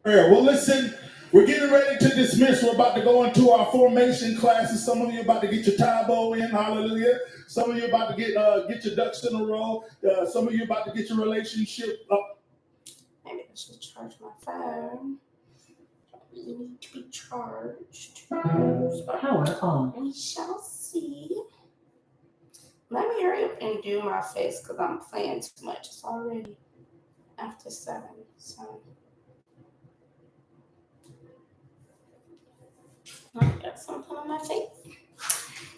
Well, listen, we're getting ready to dismiss. We're about to go into our formation classes. Some of you about to get your Tybo in, hallelujah. Some of you about to get your ducks in a row. Some of you about to get your relationship up. Maybe I should charge my phone. It need to be charged. Power on. We shall see. Let me hurry up and do my face because I'm playing too much. It's already after 7. So I got something on my face.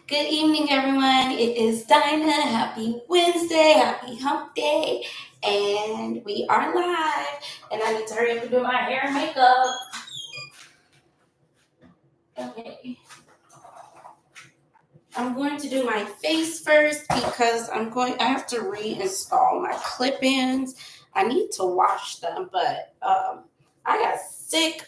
Good evening, everyone. It is Dinah. Happy Wednesday. Happy hump day. And we are live. And I need to hurry up and do my hair and makeup. Okay. I'm going to do my face first because I have to reinstall my clip-ins. I need to wash them, but I got sick.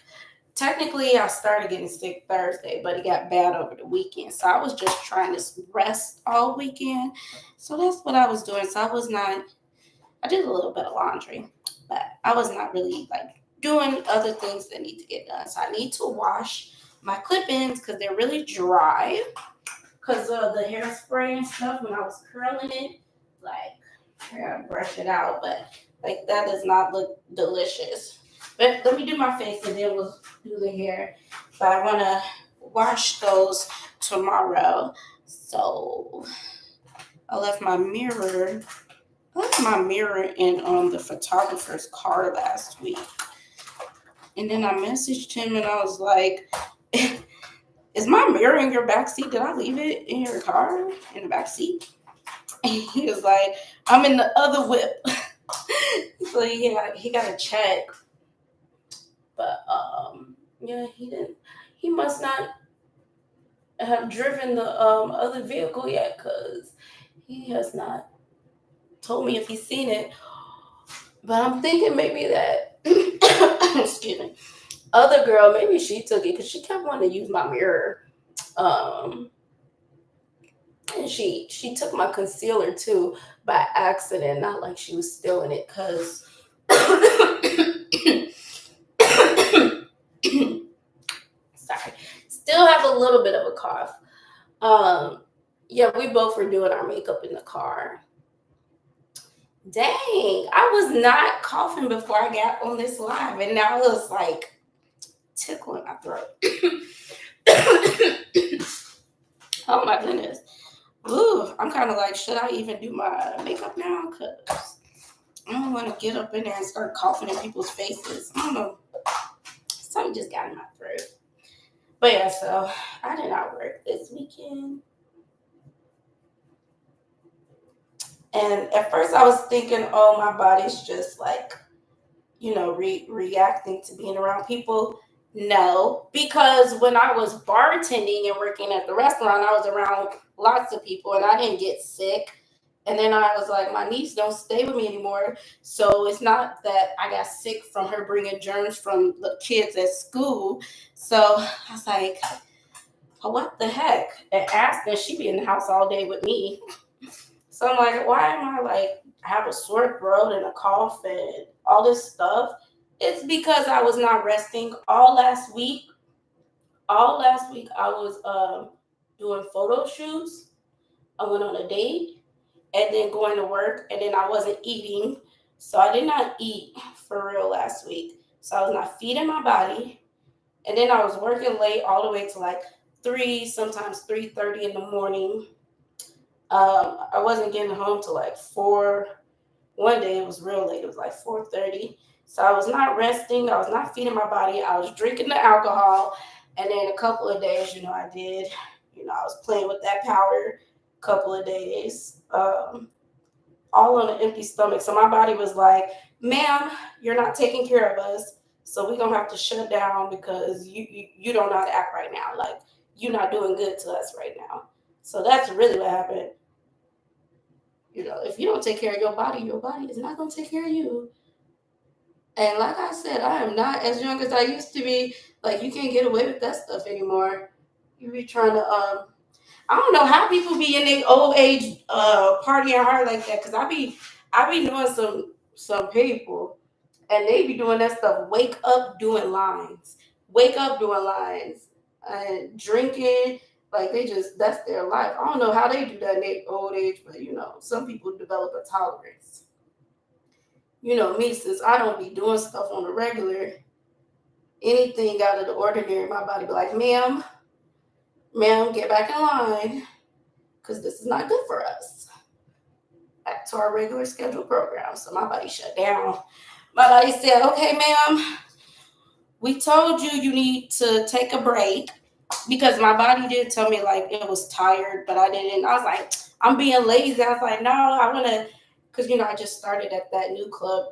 Technically, I started getting sick Thursday, but it got bad over the weekend. So I was just trying to rest all weekend. So that's what I was doing. So I did a little bit of laundry, but I was not really doing other things that need to get done. So I need to wash my clip-ins because they're really dry because of the hairspray and stuff when I was curling it. I gotta brush it out, but that does not look delicious. But let me do my face and then we'll do the hair. But I want to wash those tomorrow. So I left my mirror in on the photographer's car last week. And then I messaged him and I was like, is my mirror in your backseat? Did I leave it in your car in the backseat? And he was like, I'm in the other whip. So he got to check. But yeah, he must not have driven the other vehicle yet because he has not told me if he's seen it. But I'm thinking maybe that excuse me, other girl, maybe she took it because she kept wanting to use my mirror. And she took my concealer too by accident, not like she was stealing it because sorry, still have a little bit of a cough. Yeah, we both were doing our makeup in the car. Dang, I was not coughing before I got on this live, and now it's tickling my throat. Oh my goodness. Ooh, I'm kind of should I even do my makeup now? Because I don't want to get up in there and start coughing in people's faces. I don't know. Something just got in my throat. But yeah, so I did not work this weekend. And at first I was thinking, oh, my body's just reacting to being around people. No, because when I was bartending and working at the restaurant, I was around lots of people and I didn't get sick. And then I was like, my niece don't stay with me anymore. So it's not that I got sick from her bringing germs from the kids at school. So I was like, oh, what the heck? And asked her, she be in the house all day with me. So I'm like, why am I have a sore throat and a cough and all this stuff? It's because I was not resting all last week. All last week I was doing photo shoots. I went on a date and then going to work, and then I wasn't eating. So I did not eat for real last week. So I was not feeding my body. And then I was working late all the way to 3, sometimes 3:30 in the morning. I wasn't getting home till 4. One day it was real late. It was 4:30. So I was not resting. I was not feeding my body. I was drinking the alcohol. And then a couple of days, I did, I was playing with that powder a couple of days, all on an empty stomach. So my body was like, ma'am, you're not taking care of us. So we're going to have to shut down because you don't know how to act right now. You're not doing good to us right now. So that's really what happened. If you don't take care of your body is not going to take care of you. And like I said, I am not as young as I used to be. You can't get away with that stuff anymore. You be trying to, I don't know how people be in their old age partying hard like that. Because I be knowing some people. and they be doing that stuff. Wake up doing lines. Wake up doing lines. And drinking. Like that's their life. I don't know how they do that in their old age, but some people develop a tolerance. Me, since I don't be doing stuff on the regular, anything out of the ordinary, my body be like, ma'am, get back in line, because this is not good for us. Back to our regular scheduled program. So my body shut down. My body said, okay, ma'am, we told you need to take a break, because my body did tell me like it was tired, but I didn't. I was like, I'm being lazy. I was like, no, I want to, because I just started at that new club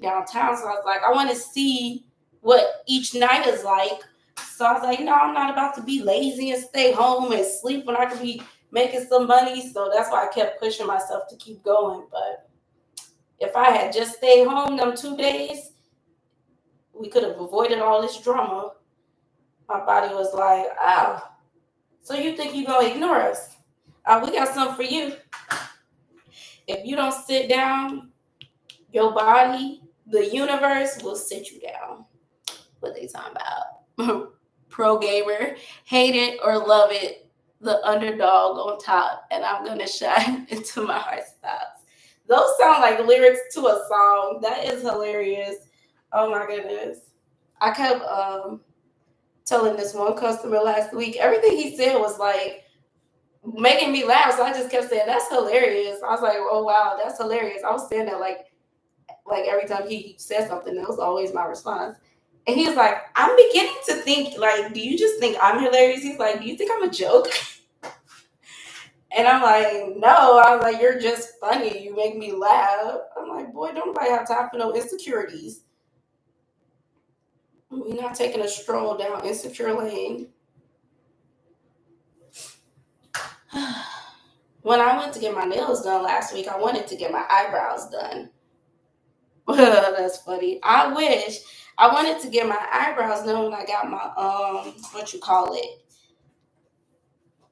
downtown. So I was like, I want to see what each night is like. So I was like, no, I'm not about to be lazy and stay home and sleep when I could be making some money. So that's why I kept pushing myself to keep going. But if I had just stayed home them 2 days, we could have avoided all this drama. My body was like, oh, so you think you're going to ignore us? We got something for you. If you don't sit down, your body, the universe will sit you down. What they talking about? Pro gamer, hate it or love it, the underdog on top, and I'm going to shine until my heart stops. Those sound like lyrics to a song. That is hilarious. Oh my goodness. I kept telling this one customer last week, everything he said was like making me laugh. So I just kept saying, that's hilarious. I was like, oh wow, that's hilarious. I was saying that like every time he said something, that was always my response. And he was like, I'm beginning to think, like, do you just think I'm hilarious? He's like, do you think I'm a joke? And I'm like, no. I was like, you're just funny. You make me laugh. I'm like, boy, don't nobody have time for no insecurities. We're not taking a stroll down insecure lane. When I went to get my nails done last week, I wanted to get my eyebrows done. That's funny. I wish I wanted to get my eyebrows done when I got my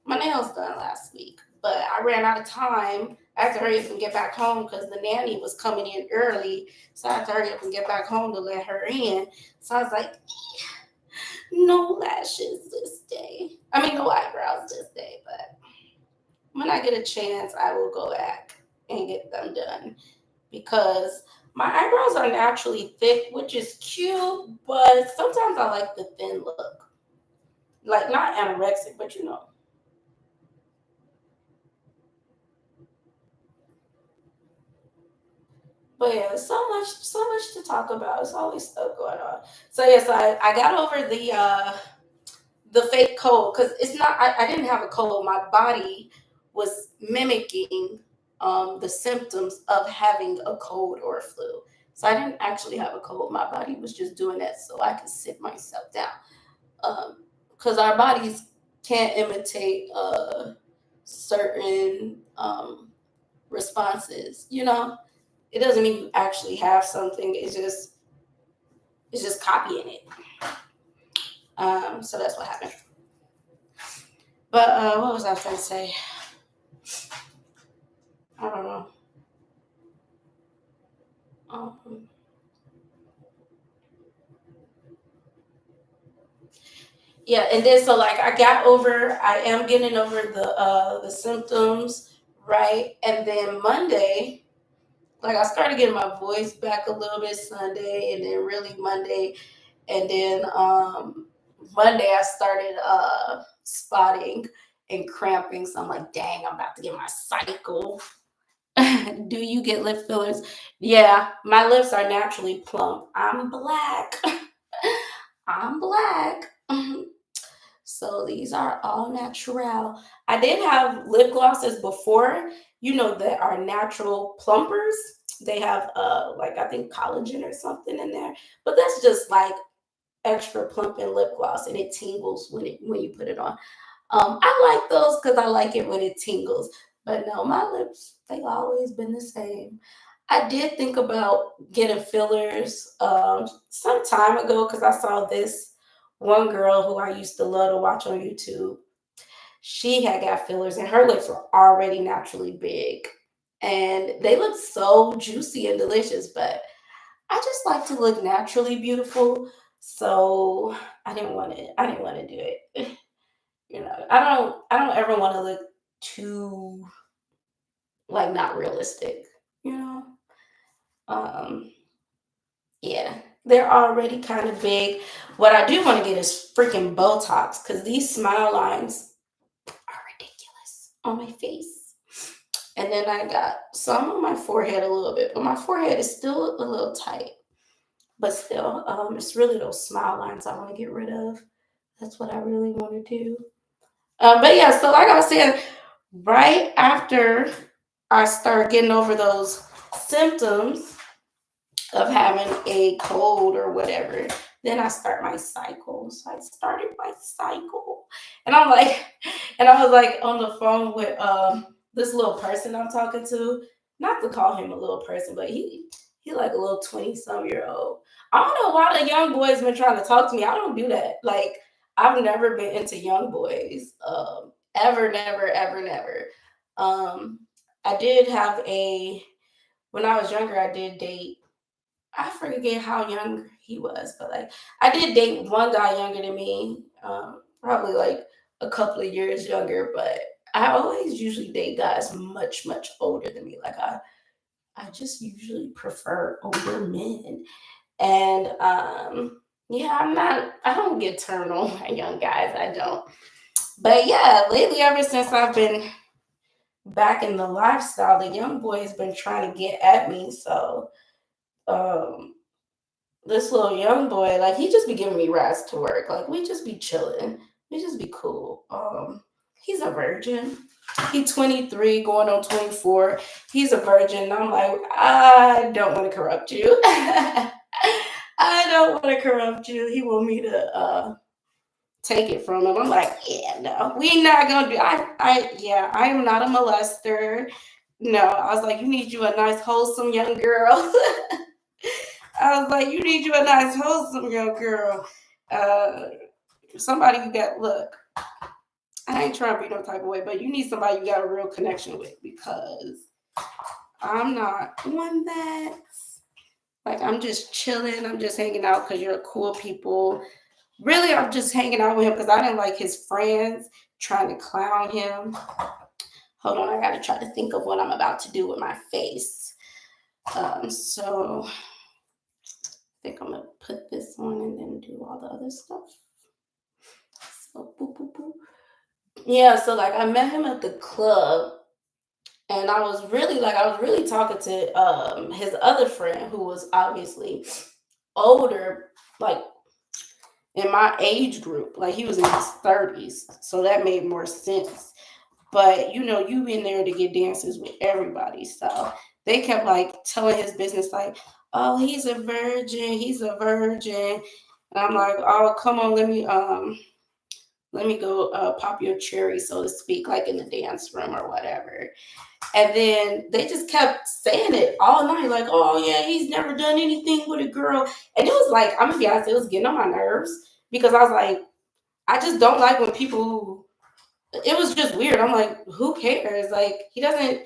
my nails done last week. But I ran out of time. I had to hurry up and get back home because the nanny was coming in early. So I had to hurry up and get back home to let her in. So I was like, no lashes this day. I mean, no eyebrows this day. But when I get a chance, I will go back and get them done, because my eyebrows are naturally thick, which is cute, but sometimes I like the thin look. Like, not anorexic, but But yeah, so much to talk about. There's always stuff going on. So yes, I got over the fake cold, because it's not. I didn't have a cold. My body was mimicking the symptoms of having a cold or a flu. So I didn't actually have a cold. My body was just doing that so I could sit myself down. Because our bodies can't imitate certain responses. It doesn't mean you actually have something. It's just copying it. So that's what happened. But what was I trying to say? I don't know. Yeah, and then so like I am getting over the symptoms, right? And then Monday, like I started getting my voice back a little bit Sunday, and then really Monday, and then Monday I started spotting and cramping. So I'm like, dang, I'm about to get my cycle. Do you get lip fillers? Yeah, my lips are naturally plump. I'm black. I'm black. So these are all natural. I did have lip glosses before, that are natural plumpers. They have like I think collagen or something in there. But that's just like extra plumping lip gloss, and it tingles when you put it on. I like those because I like it when it tingles. But no, my lips, they've always been the same. I did think about getting fillers some time ago, because I saw this one girl who I used to love to watch on YouTube. She had got fillers, and her lips were already naturally big. And they looked so juicy and delicious. But I just like to look naturally beautiful. So I didn't want to do it. I don't ever want to look too like not realistic, you know. Um yeah, they're already kind of big. What I do want to get is freaking Botox because these smile lines are ridiculous on my face. And then I got some on my forehead a little bit, but my forehead is still a little tight. But still, it's really those smile lines I want to get rid of. That's what I really want to do. But yeah, so like I was saying, right after I start getting over those symptoms of having a cold or whatever, then I start my cycle. So I started my cycle. And I'm like, and I was like on the phone with this little person I'm talking to. Not to call him a little person, but he like a little 20-some-year-old. I don't know why the young boys been trying to talk to me. I don't do that. Like I've never been into young boys. Ever, never, ever, never. Um, I did have a when I was younger, I did date. I forget how young he was, but like I did date one guy younger than me, probably like a couple of years younger. But I always usually date guys much much older than me. Like I just usually prefer older men, and yeah, I don't get turned on by young guys. I don't. But yeah, lately, ever since I've been back in the lifestyle, the young boy has been trying to get at me. So um this little young boy, like he just be giving me rides to work. Like we just be chilling. We just be cool. He's a virgin. He's 23, going on 24. He's a virgin. And I'm like, I don't want to corrupt you. I don't want to corrupt you. He want me to take it from him. I'm like, yeah, no, we not gonna do. I am not a molester. No, I was like, you need you a nice wholesome young girl. I was like, you need you a nice wholesome young girl. Uh, somebody you got look. I ain't trying to be no type of way, but you need somebody you got a real connection with because I'm not one that like I'm just chilling. I'm just hanging out because you're cool people. Really, I'm just hanging out with him because I didn't like his friends trying to clown him. Hold on, I gotta try to think of what I'm about to do with my face. So I think I'm gonna put this on and then do all the other stuff. So boop boop boop. Yeah, so like I met him at the club and I was really talking to his other friend who was obviously older, like in my age group. Like he was in his 30s. So that made more sense. But you know, you in there to get dances with everybody. So they kept like telling his business like, oh, he's a virgin. And I'm like, oh, come on, let me go pop your cherry, so to speak, like in the dance room or whatever. And then they just kept saying it all night, like, oh yeah, he's never done anything with a girl. And it was like, I'm gonna be honest, it was getting on my nerves because I was like, I just don't like when people it was just weird. I'm like, who cares? Like, he doesn't.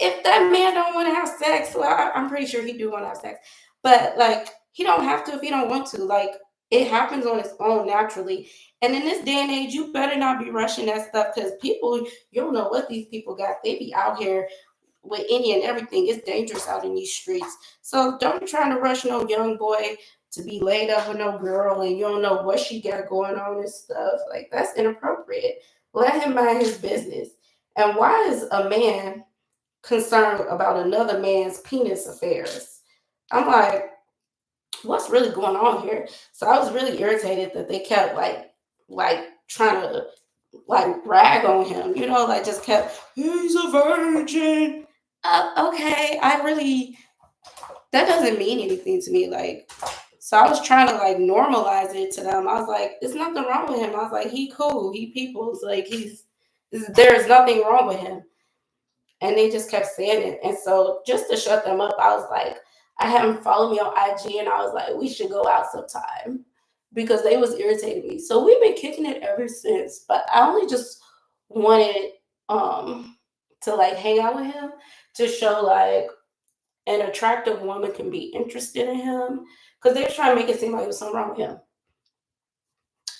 If that man don't want to have sex, well, I'm pretty sure he do want to have sex. But like, he don't have to if he don't want to. Like, it happens on its own naturally. And in this day and age, you better not be rushing that stuff because people, you don't know what these people got. They be out here with any and everything. It's dangerous out in these streets. So don't be trying to rush no young boy to be laid up with no girl and you don't know what she got going on and stuff. Like that's inappropriate. Let him mind his business. And why is a man concerned about another man's penis affairs? I'm like, what's really going on here? So I was really irritated that they kept like trying to like rag on him, you know, like just kept, he's a virgin. Okay, I really that doesn't mean anything to me. Like, so I was trying to like normalize it to them. I was like, there's nothing wrong with him. I was like, he cool, he people's like there's nothing wrong with him. And they just kept saying it. And so just to shut them up, I was like, I had them follow me on IG and I was like, we should go out sometime because they was irritating me. So we've been kicking it ever since. But I only just wanted to like hang out with him to show like an attractive woman can be interested in him because they're trying to make it seem like there's something wrong with him.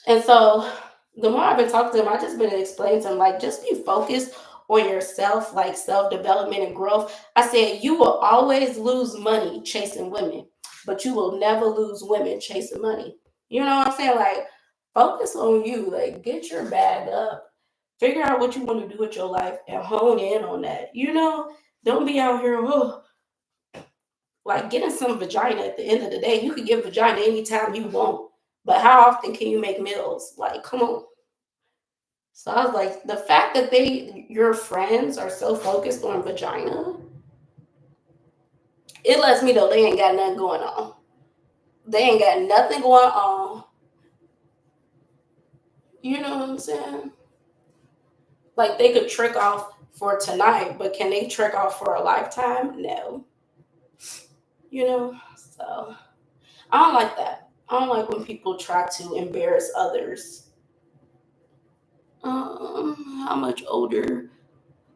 And so the more I've been talking to him, I've just been explaining to him, like, just be focused on yourself, like self-development and growth. I said, you will always lose money chasing women, but you will never lose women chasing money. You know what I'm saying? Like, focus on you. Like, get your bag up. Figure out what you want to do with your life and hone in on that. Don't be out here, like getting some vagina at the end of the day. You can get vagina anytime you want. But how often can you make meals? Like, come on. So I was like, the fact that your friends are so focused on vagina, it lets me know they ain't got nothing going on. They ain't got nothing going on. You know what I'm saying? Like, they could trick off for tonight, but can they trick off for a lifetime? No. So I don't like that. I don't like when people try to embarrass others. How much older?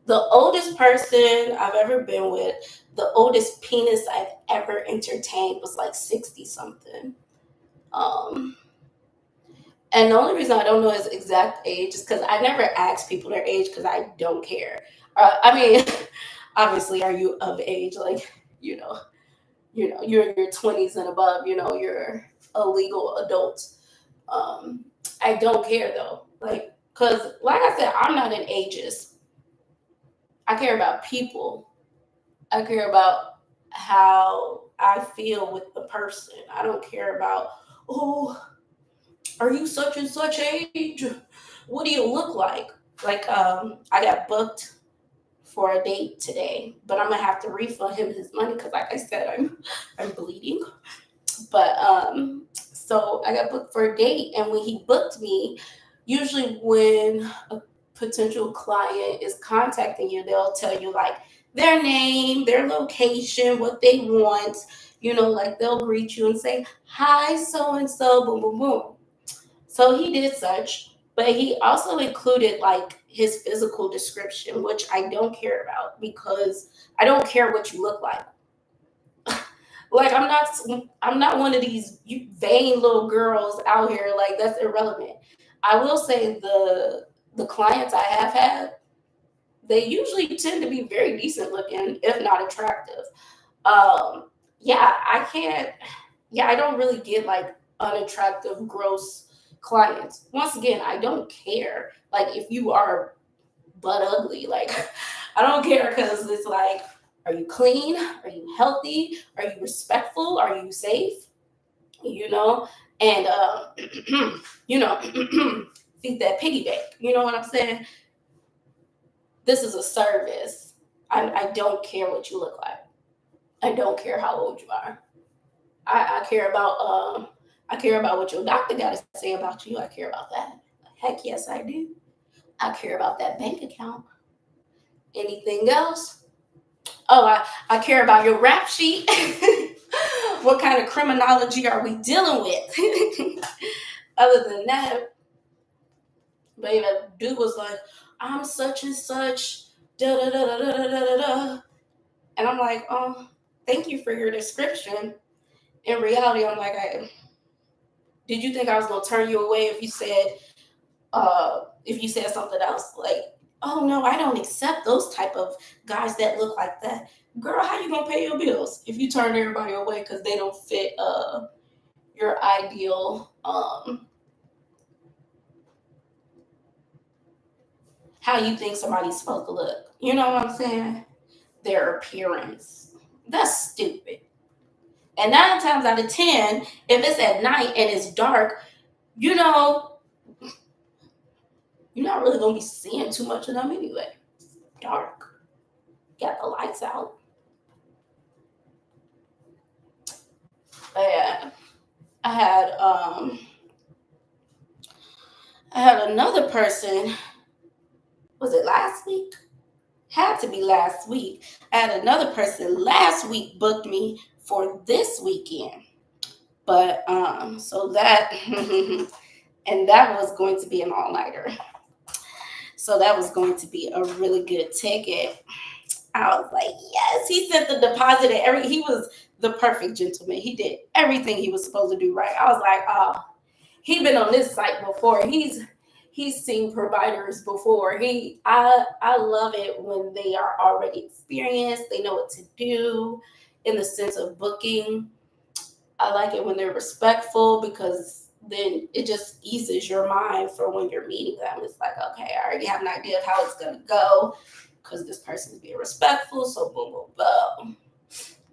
The oldest person I've ever been with, the oldest penis I've ever entertained was like 60 something. And the only reason I don't know his exact age is because I never ask people their age because I don't care. I mean, obviously, are you of age? Like, you're in your 20s and above, you're a legal adult. I don't care though. Like, because like I said, I'm not an ageist. I care about people. I care about how I feel with the person. I don't care about, oh, are you such and such age? What do you look like? Like, I got booked for a date today, but I'm gonna have to refund him his money because, like I said, I'm bleeding. But so I got booked for a date, and when he booked me, usually when a potential client is contacting you, they'll tell you like their name, their location, what they want. Like they'll greet you and say, "Hi, so and so," boom, boom, boom. So he did such, but he also included like his physical description, which I don't care about because I don't care what you look like. Like I'm not one of these vain little girls out here. Like that's irrelevant. I will say the clients I have had, they usually tend to be very decent looking, if not attractive. Yeah, I can't. Yeah, I don't really get like unattractive, gross clients. Once again, I don't care. Like if you are butt ugly, like I don't care because it's like, are you clean? Are you healthy? Are you respectful? Are you safe? And feed that piggy bank. You know what I'm saying? This is a service. I don't care what you look like. I don't care how old you are. I care about what your doctor got to say about you. I care about that. Heck yes, I do. I care about that bank account. Anything else? Oh, I care about your rap sheet. What kind of criminology are we dealing with? Other than that, baby, that dude was like, I'm such and such, da da da da da da da da. And I'm like, oh, thank you for your description. In reality, I'm like, did you think I was gonna turn you away if you said something else? Like, oh no, I don't accept those type of guys that look like that. Girl, how you gonna pay your bills if you turn everybody away because they don't fit your ideal how you think somebody's supposed to look? You know what I'm saying? Their appearance. That's stupid. And 9 times out of 10, if it's at night and it's dark, you're not really gonna be seeing too much of them anyway. It's dark. Got the lights out. But yeah, I had another person. Was it last week? Had to be last week. I had another person last week booked me for this weekend. But so that and that was going to be an all-nighter. So that was going to be a really good ticket. I was like, yes, he sent the deposit and he was the perfect gentleman. He did everything he was supposed to do right. I was like, oh, he's been on this site before. He's seen providers before. I love it when they are already experienced. They know what to do in the sense of booking. I like it when they're respectful because then it just eases your mind for when you're meeting them. It's like, okay, I already have an idea of how it's gonna go because this person's being respectful. So boom, boom, boom.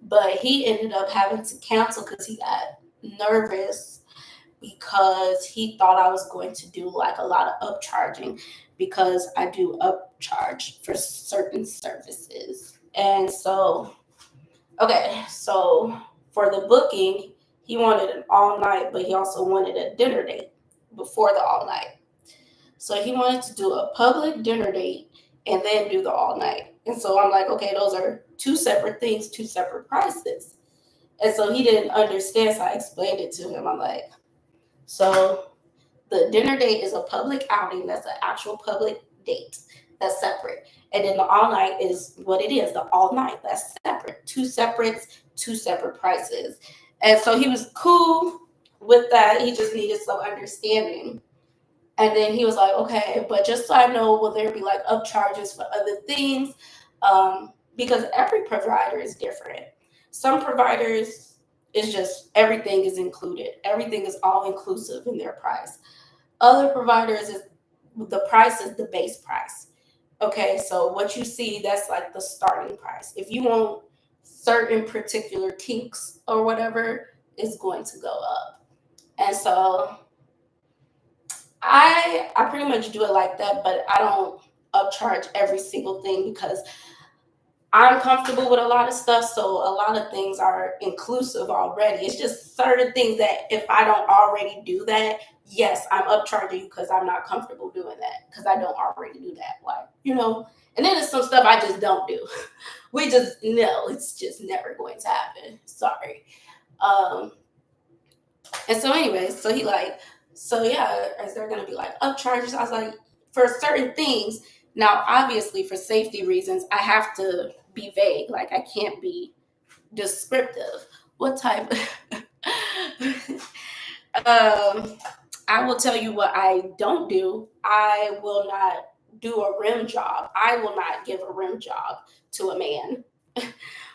But he ended up having to cancel because he got nervous because he thought I was going to do like a lot of upcharging because I do upcharge for certain services. And so, okay, so for the booking, he wanted an all night, but he also wanted a dinner date before the all night. So he wanted to do a public dinner date and then do the all night. And so I'm like, okay, those are two separate things, two separate prices. And so he didn't understand. So I explained it to him. I'm like, so the dinner date is a public outing. That's an actual public date. That's separate. And then the all night is what it is, the all night. That's separate. Two separate prices. And so he was cool with that. He just needed some understanding. And then he was like, okay, but just so I know, will there be like upcharges for other things? Because every provider is different. Some providers is just everything is included. Everything is all inclusive in their price. Other providers is the price is the base price. Okay, so what you see, that's like the starting price. If you want certain particular kinks or whatever, it's going to go up. And so I pretty much do it like that, but I don't upcharge every single thing because I'm comfortable with a lot of stuff, so a lot of things are inclusive already. It's just certain things that if I don't already do that, yes, I'm upcharging you because I'm not comfortable doing that because I don't already do that. Like, and then there's some stuff I just don't do. We just no, it's just never going to happen. Sorry. And so anyway, so he like, so yeah, is there gonna be like upcharges? I was like, for certain things. Now, obviously, for safety reasons, I have to be vague. Like I can't be descriptive. What type? I will tell you what I don't do. I will not do a rim job. I will not give a rim job to a man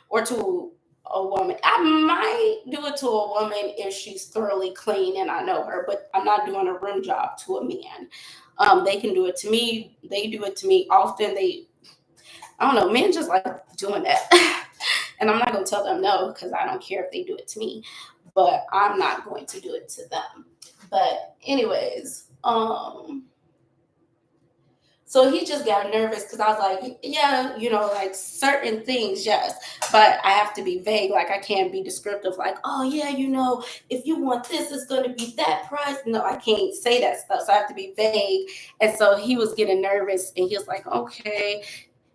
or to a woman. I might do it to a woman if she's thoroughly clean and I know her, but I'm not doing a rim job to a man. They can do it to me. They do it to me often. I don't know, men just like doing that. And I'm not going to tell them no because I don't care if they do it to me, but I'm not going to do it to them. But anyways, so he just got nervous because I was like, yeah, like certain things, yes, but I have to be vague. Like I can't be descriptive like, oh yeah, if you want this, it's going to be that price. No, I can't say that stuff. So I have to be vague. And so he was getting nervous and he was like, okay.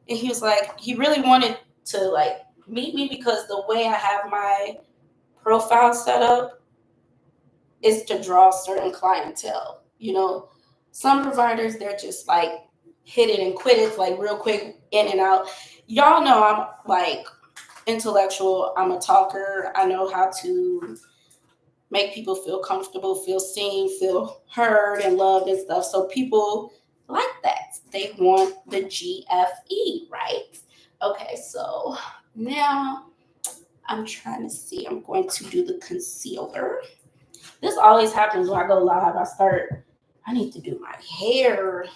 And he was like, he really wanted to like meet me because the way I have my profile set up is to draw certain clientele. Some providers, they're just like hit it and quit it, like real quick, in and out. Y'all know I'm like intellectual. I'm a talker. I know how to make people feel comfortable, feel seen, feel heard and loved and stuff. So people like that. They want the GFE, right? Okay, so now I'm trying to see. I'm going to do the concealer. This always happens when I go live. I need to do my hair.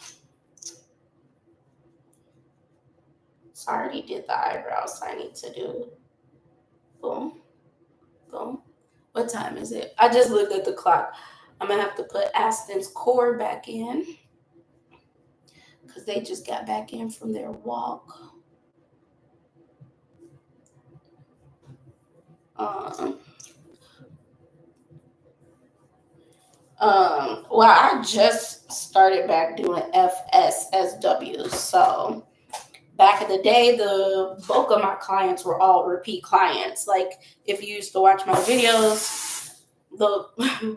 So I already did the eyebrows, so I need to do boom, boom. What time is it? I just looked at the clock. I'm going to have to put Aston's core back in because they just got back in from their walk. Well, I just started back doing FSSW. So back in the day, the bulk of my clients were all repeat clients. Like if you used to watch my videos, the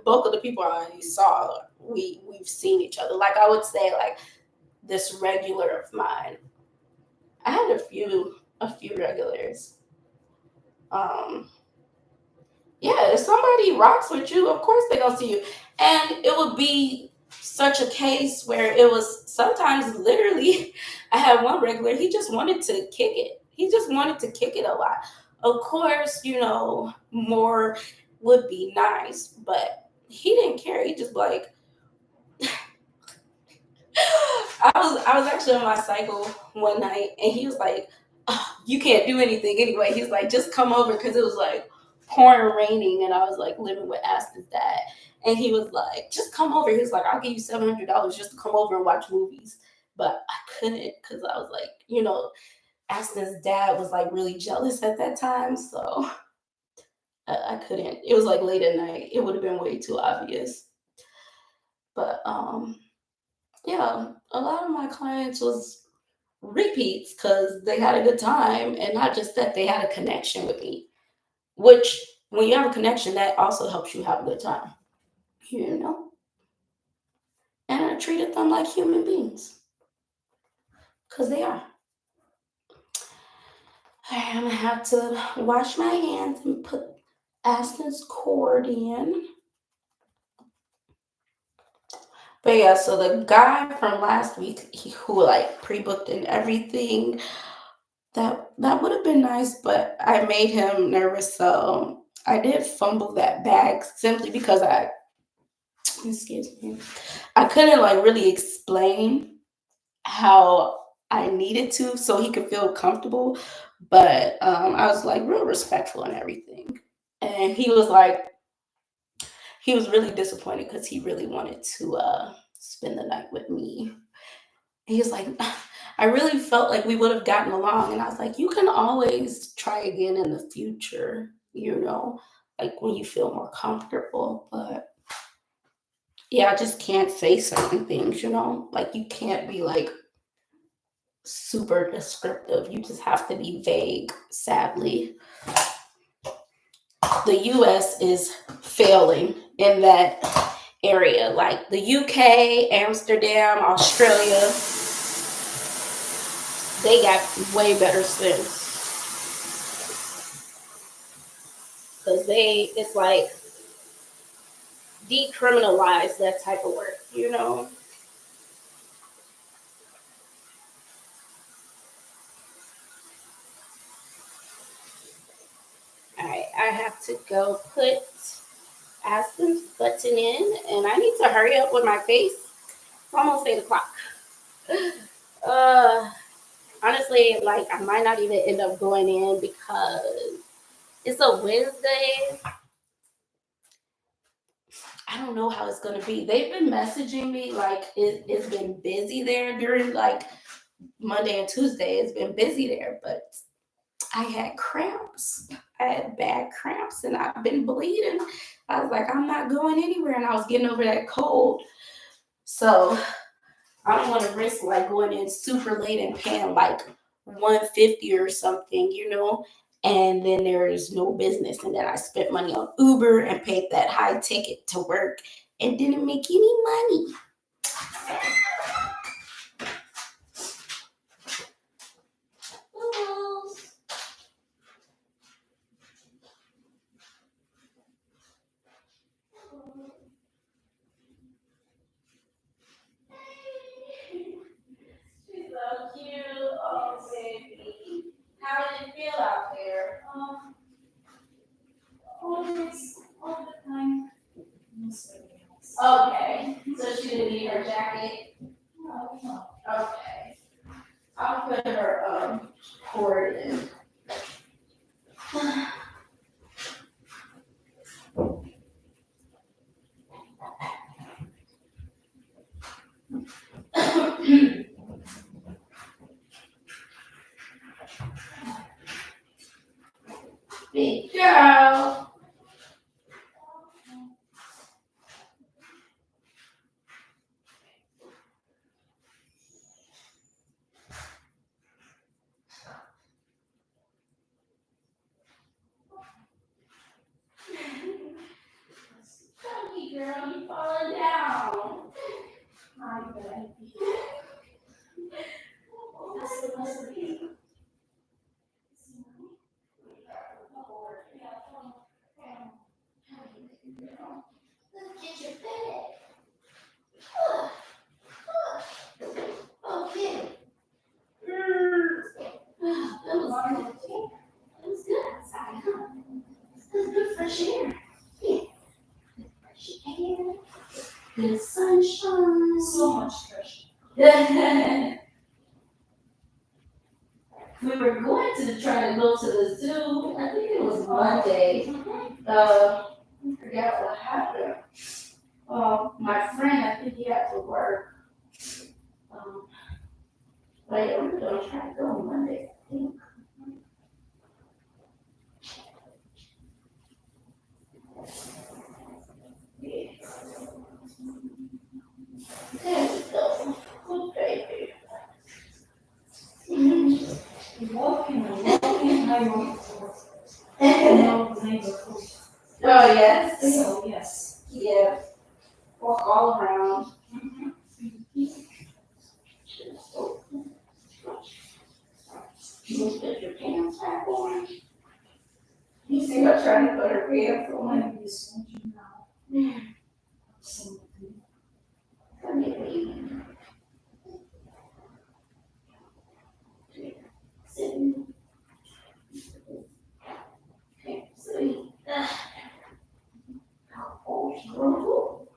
bulk of the people I saw, we've seen each other. Like I would say, like this regular of mine, I had a few a few regulars. Um, yeah, if somebody rocks with you, of course they gonna see you. And it would be such a case where it was sometimes literally I had one regular, he just wanted to kick it. He just wanted to kick it a lot. Of course, more would be nice, but he didn't care. He just like I was actually on my cycle one night and he was like, "Oh, you can't do anything anyway." He's like, "Just come over," because it was like pouring raining and I was like living with Aston's dad. And he was like, "Just come over." He was like, "I'll give you $700 just to come over and watch movies." But I couldn't because I was like, Aston's dad was like really jealous at that time. So I couldn't. It was like late at night. It would have been way too obvious. But yeah, a lot of my clients was repeats because they had a good time and not just that they had a connection with me, which when you have a connection that also helps you have a good time, you know and I treated them like human beings because they are. I'm gonna have to wash my hands and put Aston's cord in. But yeah, so the guy from last week, who like pre-booked and everything, that would have been nice, but I made him nervous, so I did fumble that bag simply because excuse me, I couldn't like really explain how I needed to so he could feel comfortable, but I was like real respectful and everything, and he was really disappointed because he really wanted to spend the night with me. He was like, I really felt like we would have gotten along. And I was like, you can always try again in the future, like when you feel more comfortable. But yeah, I just can't say certain things, like you can't be like super descriptive. You just have to be vague, sadly. The US is failing in that area. Like the UK, Amsterdam, Australia, they got way better sense because it's like decriminalize that type of work. All right, I have to go put Aspen's button in, and I need to hurry up with my face. It's almost 8 o'clock. Uh, honestly, like I might not even end up going in because it's a Wednesday. I don't know how it's gonna be. They've been messaging me like it's been busy there during like Monday and Tuesday. It's been busy there, but I had cramps. I had bad cramps and I've been bleeding. I was like, I'm not going anywhere, and I was getting over that cold. So I don't want to risk like going in super late and paying like 150 or something. And then there is no business. And then I spent money on Uber and paid that high ticket to work and didn't make any money. She's so cute. Oh, baby. How did it feel out there? Always, all the time. Okay. So she didn't need her jacket? No. Okay. I'll put her cord in. Big girl. Chunky girl, you falling down. My baby. The sunshine. So much pressure. We were going to try to go to the zoo. I think it was Monday. I forgot what happened. My friend, I think he had to work. But yeah, we're going to try to go Monday, I think. Yeah. There we go. Good baby. Walking, I want to Oh, know the neighborhood. yes. So, yes. Yeah. Walk all around. You put your pants back on. You see her trying to put her pants on. Maybe this one, you know. Absolutely. Come here, baby. Sitting. Okay, sweet. Oh, girl.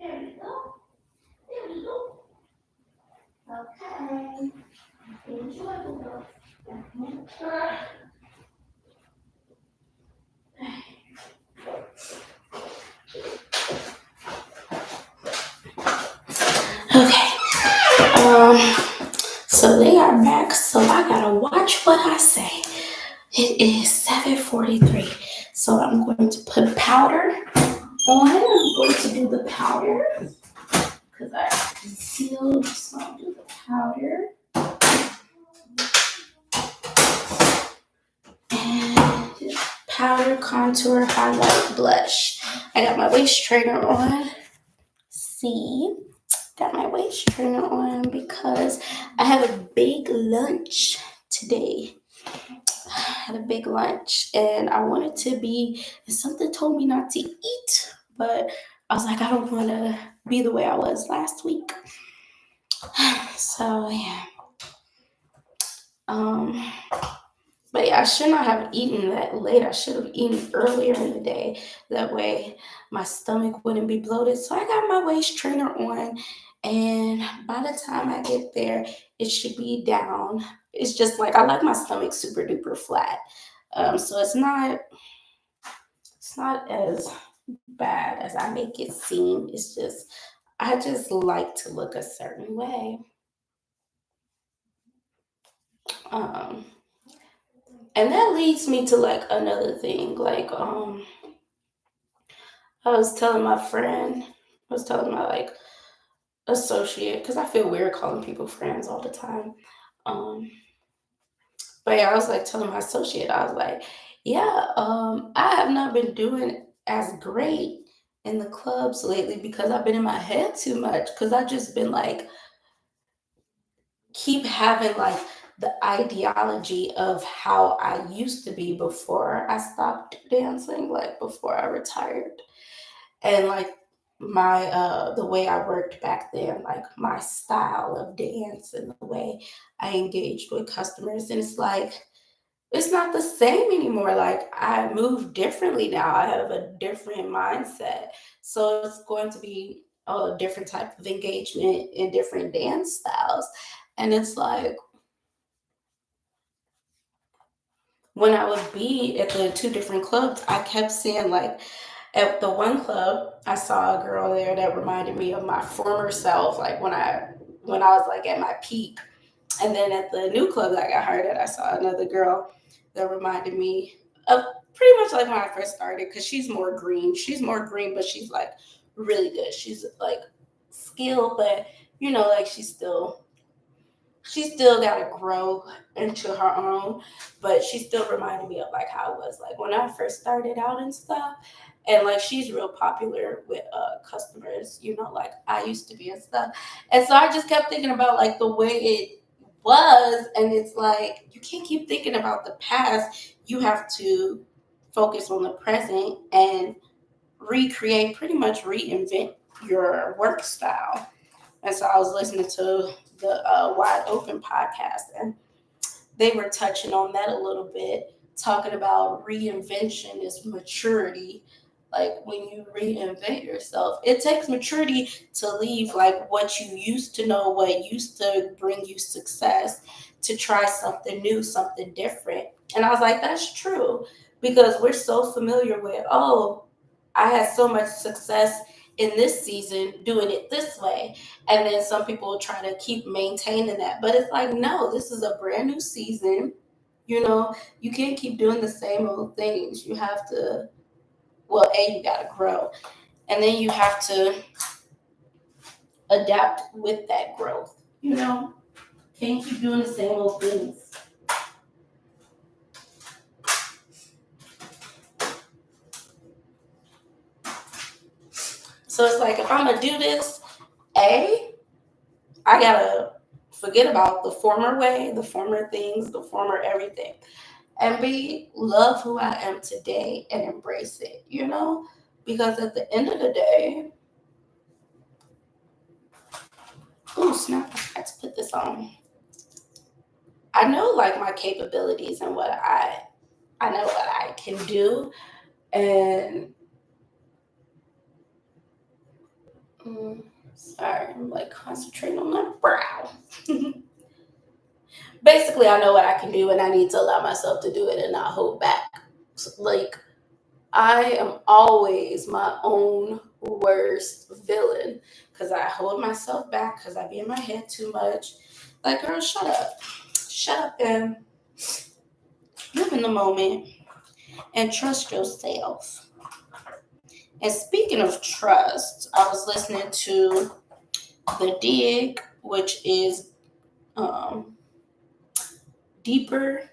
There we go. There we go. Okay. Enjoy the girl. Okay. So they are back, so I gotta watch what I say. It is 7:43. So I'm going to put powder on. I'm going to do the powder because I concealed. So I'll do the powder. And powder, contour, highlight, blush. I got my waist trainer on. See, got my waist trainer on because I have a big lunch today. I had a big lunch and I wanted to be, and something told me not to eat, but I was like, I don't want to be the way I was last week. So, yeah. But yeah, I should not have eaten that late. I should have eaten earlier in the day. That way my stomach wouldn't be bloated. So I got my waist trainer on. And by the time I get there, it should be down. It's just like I like my stomach super duper flat. So it's not as bad as I make it seem. It's just I just like to look a certain way. Um and that leads me to like another thing. Like I was telling my friend, I was telling my like associate, because I feel weird calling people friends all the time. Um, but yeah, I was like telling my associate, I was like, yeah, I have not been doing as great in the clubs lately because I've been in my head too much. Because I've just been like, keep having like the ideology of how I used to be before I stopped dancing, like before I retired. And like my the way I worked back then, like my style of dance and the way I engaged with customers, and it's like it's not the same anymore. Like I move differently now. I have a different mindset, so it's going to be a different type of engagement in different dance styles. And it's like when I would be at the two different clubs, I kept seeing like at the one club, I saw a girl there that reminded me of my former self, like when I was like at my peak. And then at the new club that I got hired at, I saw another girl that reminded me of pretty much like when I first started, because she's more green. She's more green, but she's like really good. She's like skilled, but like she still got to grow into her own, but she still reminded me of like how it was like when I first started out and stuff. And like she's real popular with customers, like I used to be and stuff. And so I just kept thinking about like the way it was, and it's like you can't keep thinking about the past. You have to focus on the present and recreate, pretty much reinvent your work style. And so I was listening to the Wide Open podcast, and they were touching on that a little bit, talking about reinvention is maturity. Like when you reinvent yourself, it takes maturity to leave like what you used to know, what used to bring you success, to try something new, something different. And I was like, that's true, because we're so familiar with, oh, I had so much success in this season doing it this way. And then some people try to keep maintaining that. But it's like, no, this is a brand new season. You can't keep doing the same old things. You have to, well, you got to grow. And then you have to adapt with that growth. Can't keep doing the same old things. So it's like, if I'm going to do this, I got to forget about the former way, the former things, the former everything. And B, love who I am today and embrace it, Because at the end of the day, oh snap, I had to put this on. I know like my capabilities and what I know what I can do. And sorry, I'm like concentrating on my brow. Basically, I know what I can do, and I need to allow myself to do it and not hold back. Like, I am always my own worst villain, because I hold myself back, because I be in my head too much. Like, girl, shut up. Shut up and live in the moment and trust yourself. And speaking of trust, I was listening to The Dig, which is um, deeper.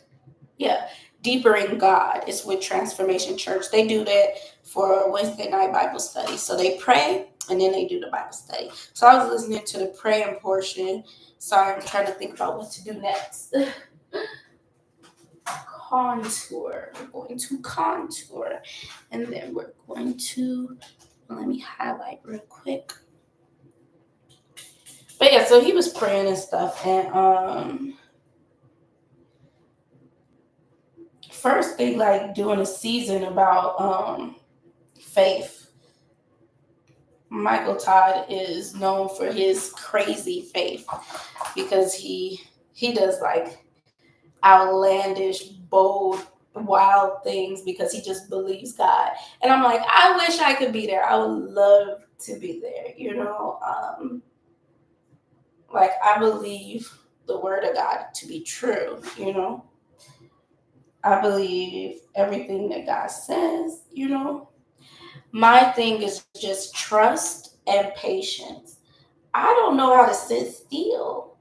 Yeah, deeper in God. It's with Transformation Church. They do that for Wednesday night Bible study. So they pray and then they do the Bible study. So I was listening to the praying portion. Sorry, I'm trying to think about what to do next. Contour. We're going to contour. And then we're going to, let me highlight real quick. But yeah, so he was praying and stuff. And first they like doing a season about faith. Michael Todd is known for his crazy faith, because he does like outlandish, bold, wild things, because he just believes God. And I'm like, I wish I could be there. I would love to be there, like I believe the word of God to be true. I believe everything that God says. My thing is just trust and patience. I don't know how to sit still.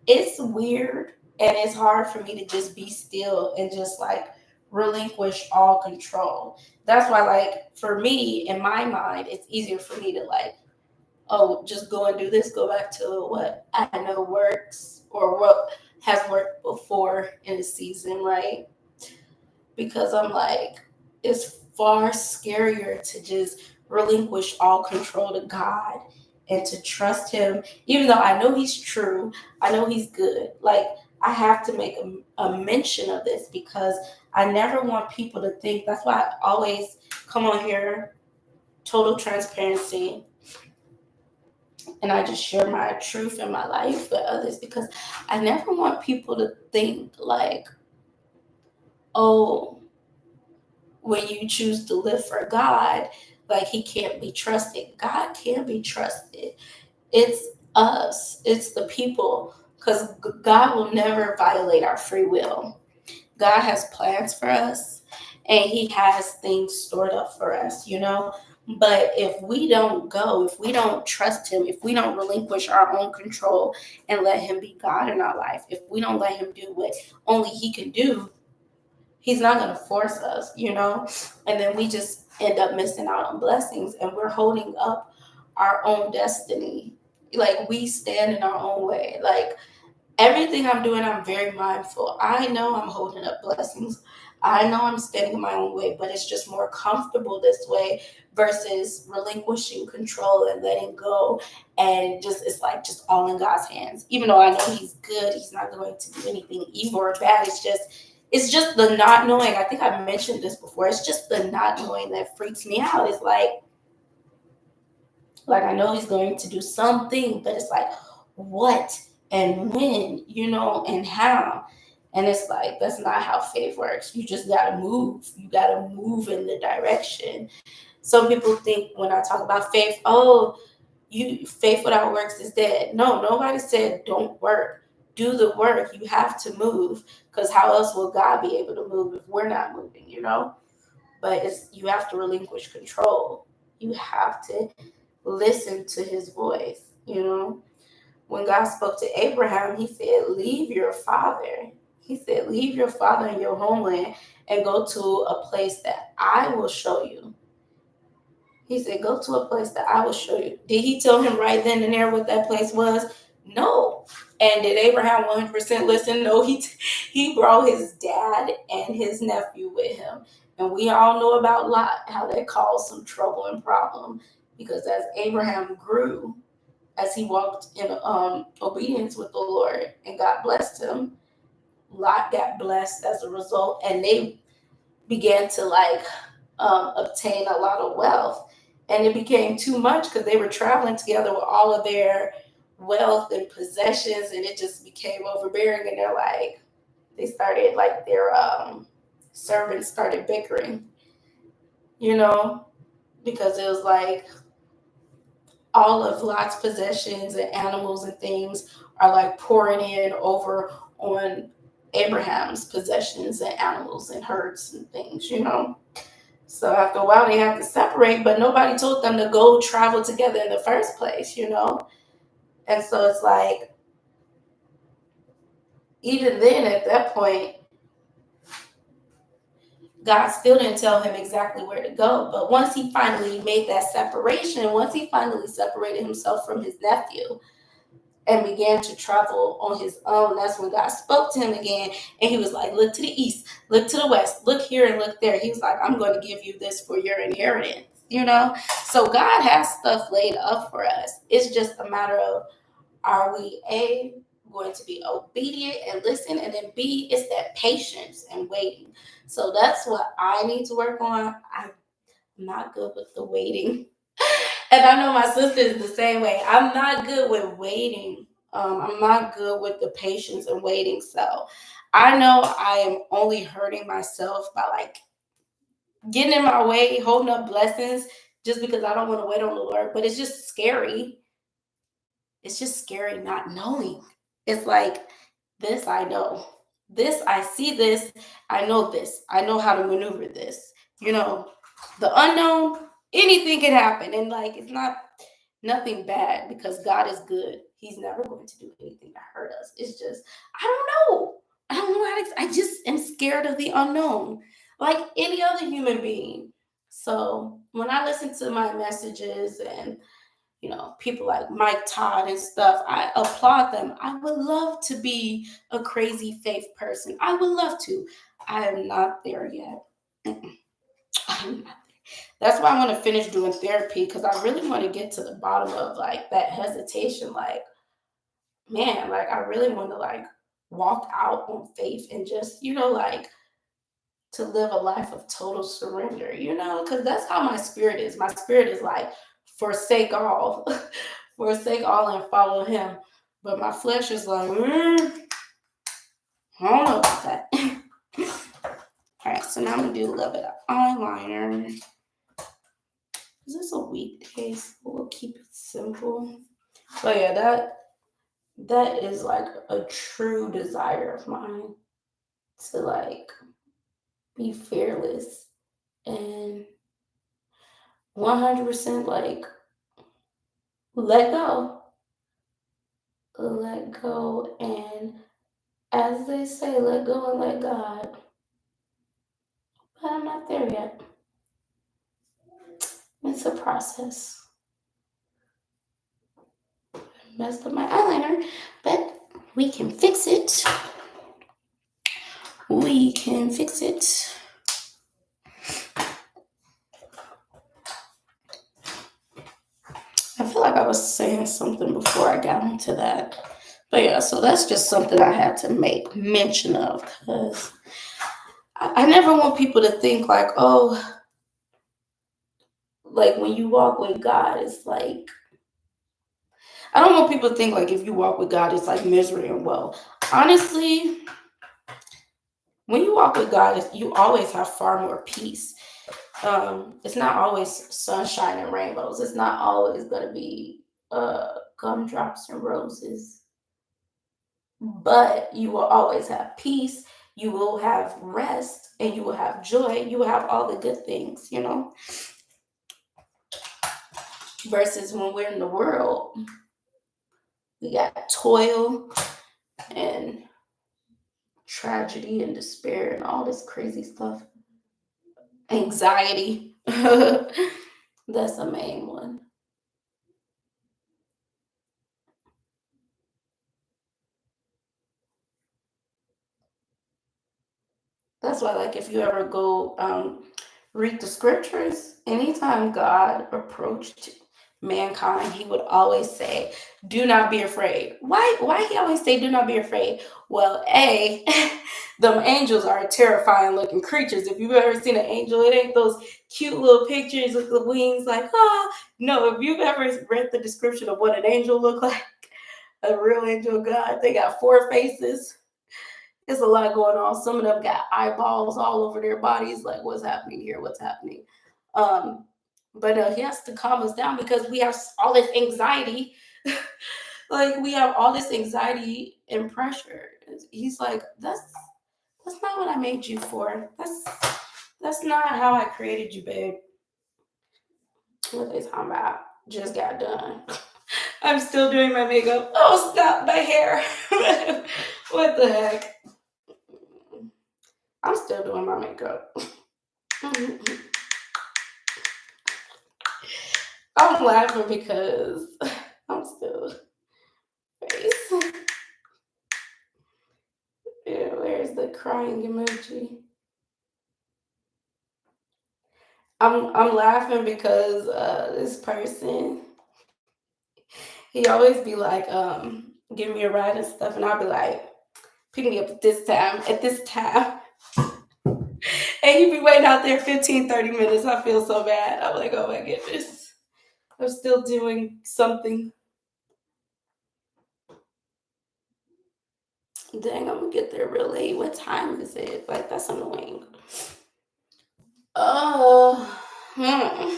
It's weird, and it's hard for me to just be still and just like relinquish all control. That's why, like, for me, in my mind, it's easier for me to like, oh, just go and do this, go back to what I know works or what has worked before in a season, right? Because I'm like, it's far scarier to just relinquish all control to God and to trust Him, even though I know He's true, I know He's good. Like, I have to make a mention of this, because I never want people to think, that's why I always come on here, total transparency, and I just share my truth in my life with others, because I never want people to think like, oh, when you choose to live for God, like He can't be trusted. God can be trusted. It's us, it's the people because God will never violate our free will. God has plans for us and He has things stored up for us, you know. But if we don't go, if we don't trust Him, if we don't relinquish our own control and let Him be God in our life, if we don't let Him do what only He can do, He's not going to force us, you know. And then we just end up missing out on blessings and we're holding up our own destiny. Like we stand in our own way. Like everything I'm doing, I'm very mindful. I know I'm holding up blessings. I know I'm standing in my own way, but it's just more comfortable this way versus relinquishing control and letting go. And just, it's like just all in God's hands. Even though I know He's good, He's not going to do anything evil or bad. It's just the not knowing. I think I mentioned this before. It's just the not knowing that freaks me out. It's like I know He's going to do something, but it's like, what and when, you know, and how. And it's like, that's not how faith works. You just got to move. You got to move in the direction. Some people think when I talk about faith, oh, faith without works is dead. No, nobody said don't work. Do the work. You have to move, because how else will God be able to move if we're not moving, you know? But you have to relinquish control. You have to listen to His voice, you know? When God spoke to Abraham, He said, leave your father. He said, leave your father and your homeland and go to a place that I will show you. He said, go to a place that I will show you. Did He tell him right then and there what that place was? No. And did Abraham 100% listen? No, he brought his dad and his nephew with him. And we all know about Lot, how that caused some trouble and problem. Because as Abraham grew, as he walked in obedience with the Lord and God blessed him, Lot got blessed as a result. And they began to obtain a lot of wealth. And it became too much because they were traveling together with all of their wealth and possessions, and it just became overbearing. And they started, like, their servants started bickering, you know, because it was like all of Lot's possessions and animals and things are like pouring in over on Abraham's possessions and animals and herds and things, you know. So after a while, they have to separate, but nobody told them to go travel together in the first place, you know? And so it's like, even then at that point, God still didn't tell him exactly where to go. But once he finally made that separation, once he finally separated himself from his nephew and began to travel on his own, that's when God spoke to him again. And He was like, look to the east, look to the west, look here and look there. He was like, I'm going to give you this for your inheritance, you know? So God has stuff laid up for us. It's just a matter of, are we going to be obedient and listen? And then B, it's that patience and waiting. So that's what I need to work on. I'm not good with the waiting. And I know my sister is the same way. I'm not good with waiting. I'm not good with the patience and waiting. So I know I am only hurting myself by getting in my way, holding up blessings just because I don't want to wait on the Lord. But it's just scary. It's just scary not knowing. It's like, this I know. This, I see this. I know this. I know how to maneuver this. You know, the unknown, anything can happen. And it's not nothing bad, because God is good. He's never going to do anything to hurt us. It's just, I don't know. I don't know how to, I just am scared of the unknown, like any other human being. So when I listen to my messages and people like Mike Todd and stuff, I applaud them. I would love to be a crazy faith person. I would love to. I am not there yet. I'm not there. That's why I want to finish doing therapy, because I really want to get to the bottom of that hesitation. Man, I really want to walk out on faith and just, to live a life of total surrender, because that's how my spirit is. My spirit is forsake all, forsake all and follow Him. But my flesh is like, I don't know about that. All right, so now I'm gonna do a little bit of eyeliner. Is this a weekday? So we'll keep it simple. But yeah, that is like a true desire of mine to like be fearless and 100% like let go. Let go. And as they say, let go and let God. But I'm not there yet. It's a process. Messed up my eyeliner, but we can fix it. We can fix it. I feel like I was saying something before I got into that. But yeah, so that's just something I had to make mention of because I never want people to think like, oh, like when you walk with God, it's like, I don't want people to think like if you walk with God, it's like misery and woe. Honestly, when you walk with God, you always have far more peace. It's not always sunshine and rainbows. It's not always going to be gumdrops and roses, but you will always have peace. You will have rest and you will have joy. You will have all the good things, you know, versus when we're in the world, we got toil and tragedy and despair and all this crazy stuff. Anxiety. That's the main one. That's why, like, if you ever go read the scriptures, anytime God approached mankind, he would always say, "Do not be afraid." Why he always say, "Do not be afraid"? Well, a them angels are terrifying looking creatures. If you've ever seen an angel, it ain't those cute little pictures with the wings, like ah. No, if you've ever read the description of what an angel look like, a real angel of God, they got four faces. There's a lot going on. Some of them got eyeballs all over their bodies. Like, what's happening here? What's happening? Um, but he has to calm us down because we have all this anxiety. Like, we have all this anxiety and pressure. He's like, that's not what I made you for. That's not how I created you, babe. What they talking about? Just got done. I'm still doing my makeup. Oh, stop my hair. What the heck? I'm still doing my makeup. I'm laughing because I'm still face. Yeah, where's the crying emoji? I'm laughing because this person, he always be like give me a ride and stuff, and I'll be like, pick me up at this time. And you be waiting out there 15, 30 minutes. I feel so bad. I'm like, oh my goodness. I'm still doing something. Dang, I'm gonna get there real late. What time is it? Like, that's annoying. Hmm.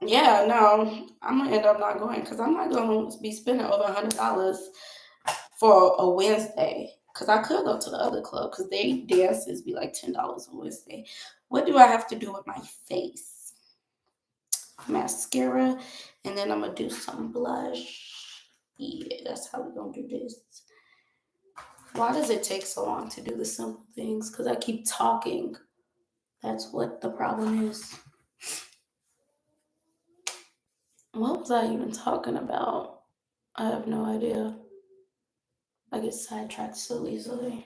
Yeah, no, I'm gonna end up not going because I'm not gonna be spending over $100 for a Wednesday. Because I could go to the other club because they dances be like $10 on Wednesday. What do I have to do with my face? Mascara, and then I'm gonna do some blush. Yeah, that's how we're gonna do this. Why does it take so long to do the simple things? Because I keep talking. That's what the problem is. What was I even talking about? I have no idea. I get sidetracked so easily.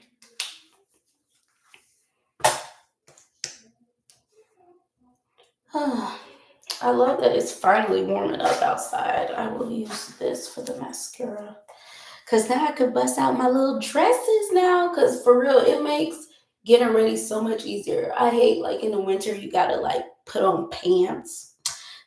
I love that it's finally warming up outside. I will use this for the mascara. Because now I could bust out my little dresses now. Because for real, it makes getting ready so much easier. I hate like in the winter, you got to like put on pants.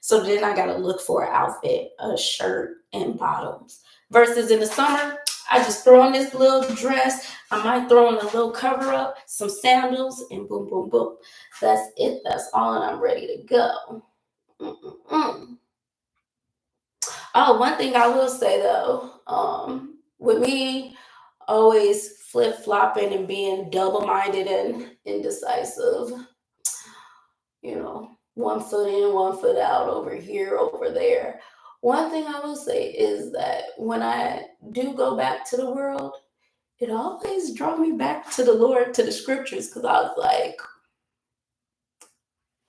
So then I got to look for an outfit, a shirt, and bottoms. Versus in the summer, I just throw on this little dress. I might throw on a little cover up, some sandals, and boom, boom, boom. That's it. That's all, and I'm ready to go. Mm-mm-mm. Oh, one thing I will say though, with me always flip flopping and being double minded and indecisive, one foot in, one foot out, over here, over there. One thing I will say is that when I do go back to the world, it always draw me back to the Lord, to the scriptures, because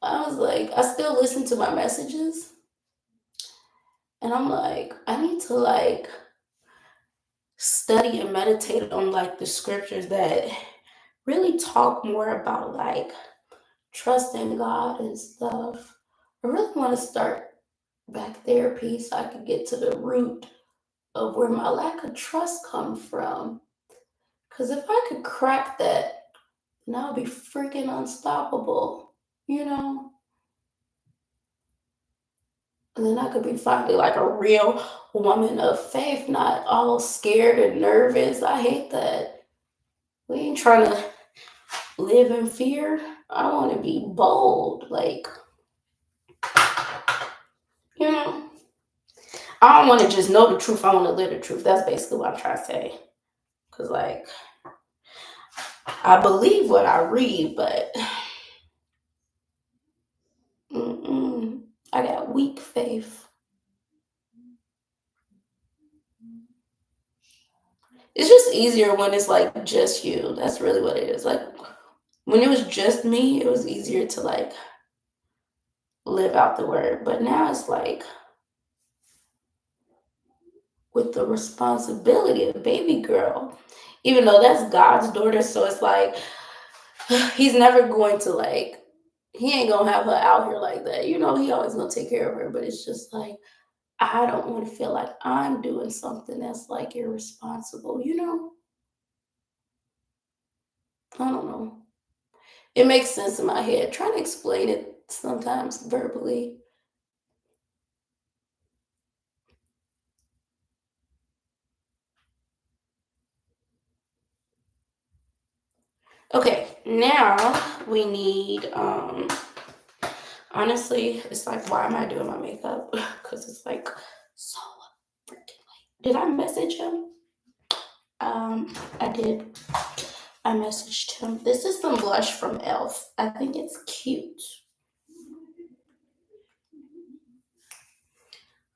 I still listen to my messages, and I'm like, I need to study and meditate on like the scriptures that really talk more about like trusting God and stuff. I really want to start back therapy so I could get to the root of where my lack of trust comes from. Because if I could crack that, then I'll be freaking unstoppable, you know? And then I could be finally like a real woman of faith, not all scared and nervous. I hate that. We ain't trying to live in fear. I want to be bold. Like, you know, I don't want to just know the truth. I want to live the truth. That's basically what I'm trying to say. Because, like, I believe what I read, but I got weak faith. It's just easier when it's like just you. That's really what it is. Like, when it was just me, it was easier to like live out the word. But now it's like with the responsibility of baby girl, even though that's God's daughter, so it's like he's never going to like he ain't gonna have her out here like that. He always gonna take care of her, but it's just like I don't want to feel like I'm doing something that's like irresponsible. I don't know. It makes sense in my head. Trying to explain it sometimes verbally. Okay, now we need honestly, it's like why am I doing my makeup? Because it's like so freaking late. Did I message him? I did. I messaged him. This is some blush from Elf. I think it's cute.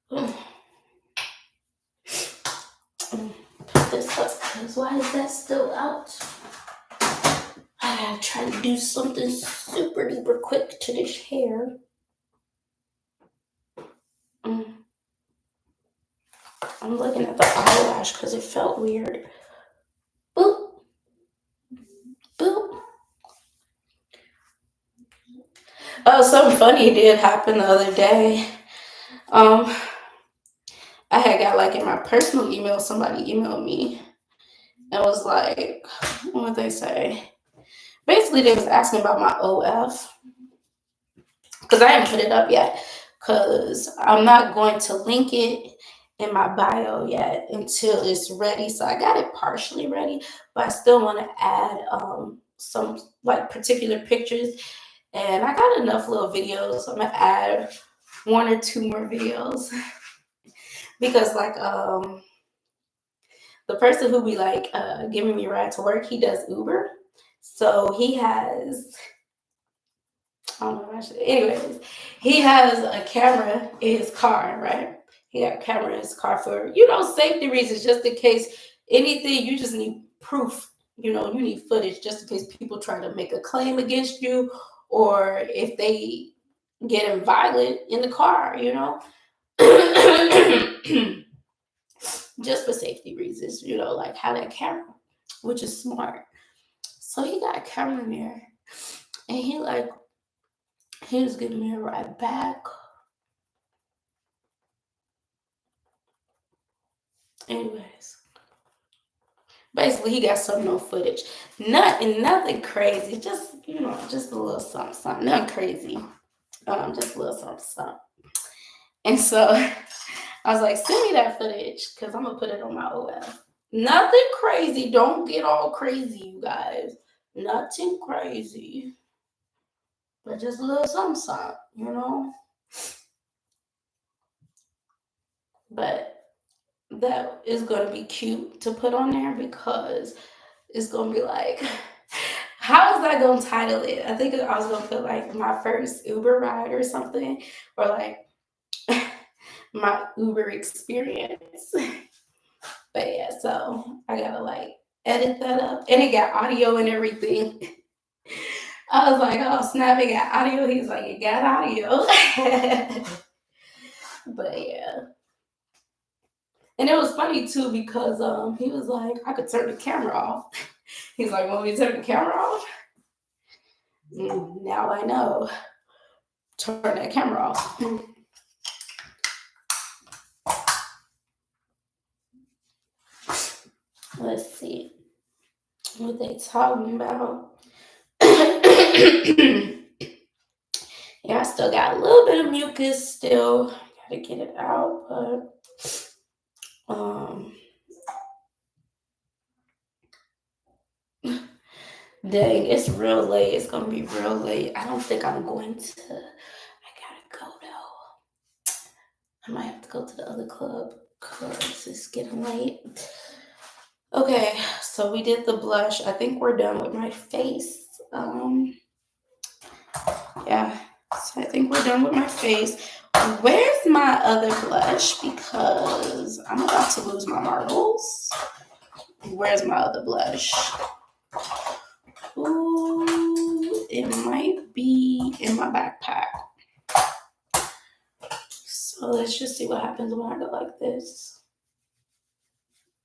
Put this up because why is that still out? I gotta try to do something super duper quick to this hair. Mm. I'm looking at the eyelash because it felt weird. Boop, boop. Oh, something funny did happen the other day. Um, I had got like in my personal email, somebody emailed me and was like, what they say? Basically, they was asking about my OF because I haven't put it up yet because I'm not going to link it in my bio yet until it's ready. So I got it partially ready, but I still want to add some like particular pictures. And I got enough little videos. So I'm gonna add one or two more videos because like the person who be like giving me a ride to work, he does Uber. So he has I don't know. Anyways, he has a camera in his car, right? He got a camera in his car for safety reasons, just in case anything. You just need proof. You need footage just in case people try to make a claim against you, or if they get violent in the car. Just for safety reasons. Like have that camera, which is smart. So he got a camera in there, and he was giving me a ride back. Anyways, basically he got some no footage. Nothing crazy. Just a little something, something. Nothing crazy. Just a little something, something. And so I was like, send me that footage because I'm gonna put it on my OF. Nothing crazy. Don't get all crazy, you guys. Nothing crazy. But just a little something, something. But that is going to be cute to put on there because it's going to be like, how is I going to title it? I think I was going to put like my first Uber ride or something, or like my Uber experience. But yeah, so I gotta like edit that up, and it got audio and everything. I was like, oh snap, it got audio. He's like, it got audio. But yeah, and it was funny too because he was like, I could turn the camera off. He's like, when we turn the camera off, now I know. Turn that camera off. Let's see what they talking about. Yeah, I still got a little bit of mucus still. Gotta get it out, but dang, it's real late. It's gonna be real late. I don't think I'm going to. I gotta go though. I might have to go to the other club because it's getting late. Okay, so we did the blush. I think we're done with my face. Yeah, so I think we're done with my face. Where's my other blush? Because I'm about to lose my marbles. Where's my other blush? Ooh, it might be in my backpack. So let's just see what happens when I go like this.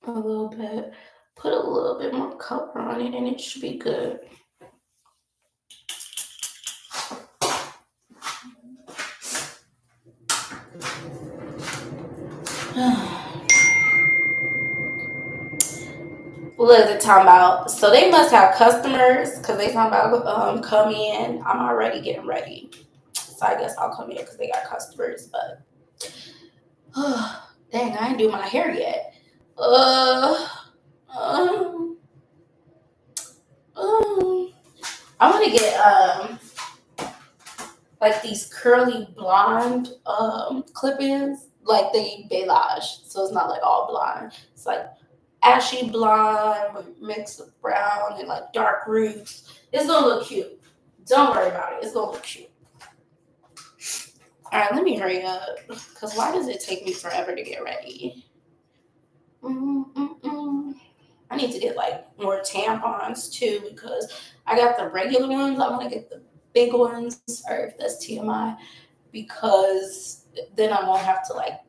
A little bit. Put a little bit more color on it and it should be good. Look, they're talking about, so they must have customers because they talking about come in. I'm already getting ready. So I guess I'll come in because they got customers, but dang, I ain't do my hair yet. I want to get like these curly blonde clip-ins, like they beige, so it's not like all blonde. It's like ashy blonde with mix of brown and like dark roots. It's gonna look cute. Don't worry about it. It's gonna look cute. All right, let me hurry up because why does it take me forever to get ready? I need to get like more tampons too because I got the regular ones. I want to get the big ones. Sorry if that's TMI, because then I won't have to like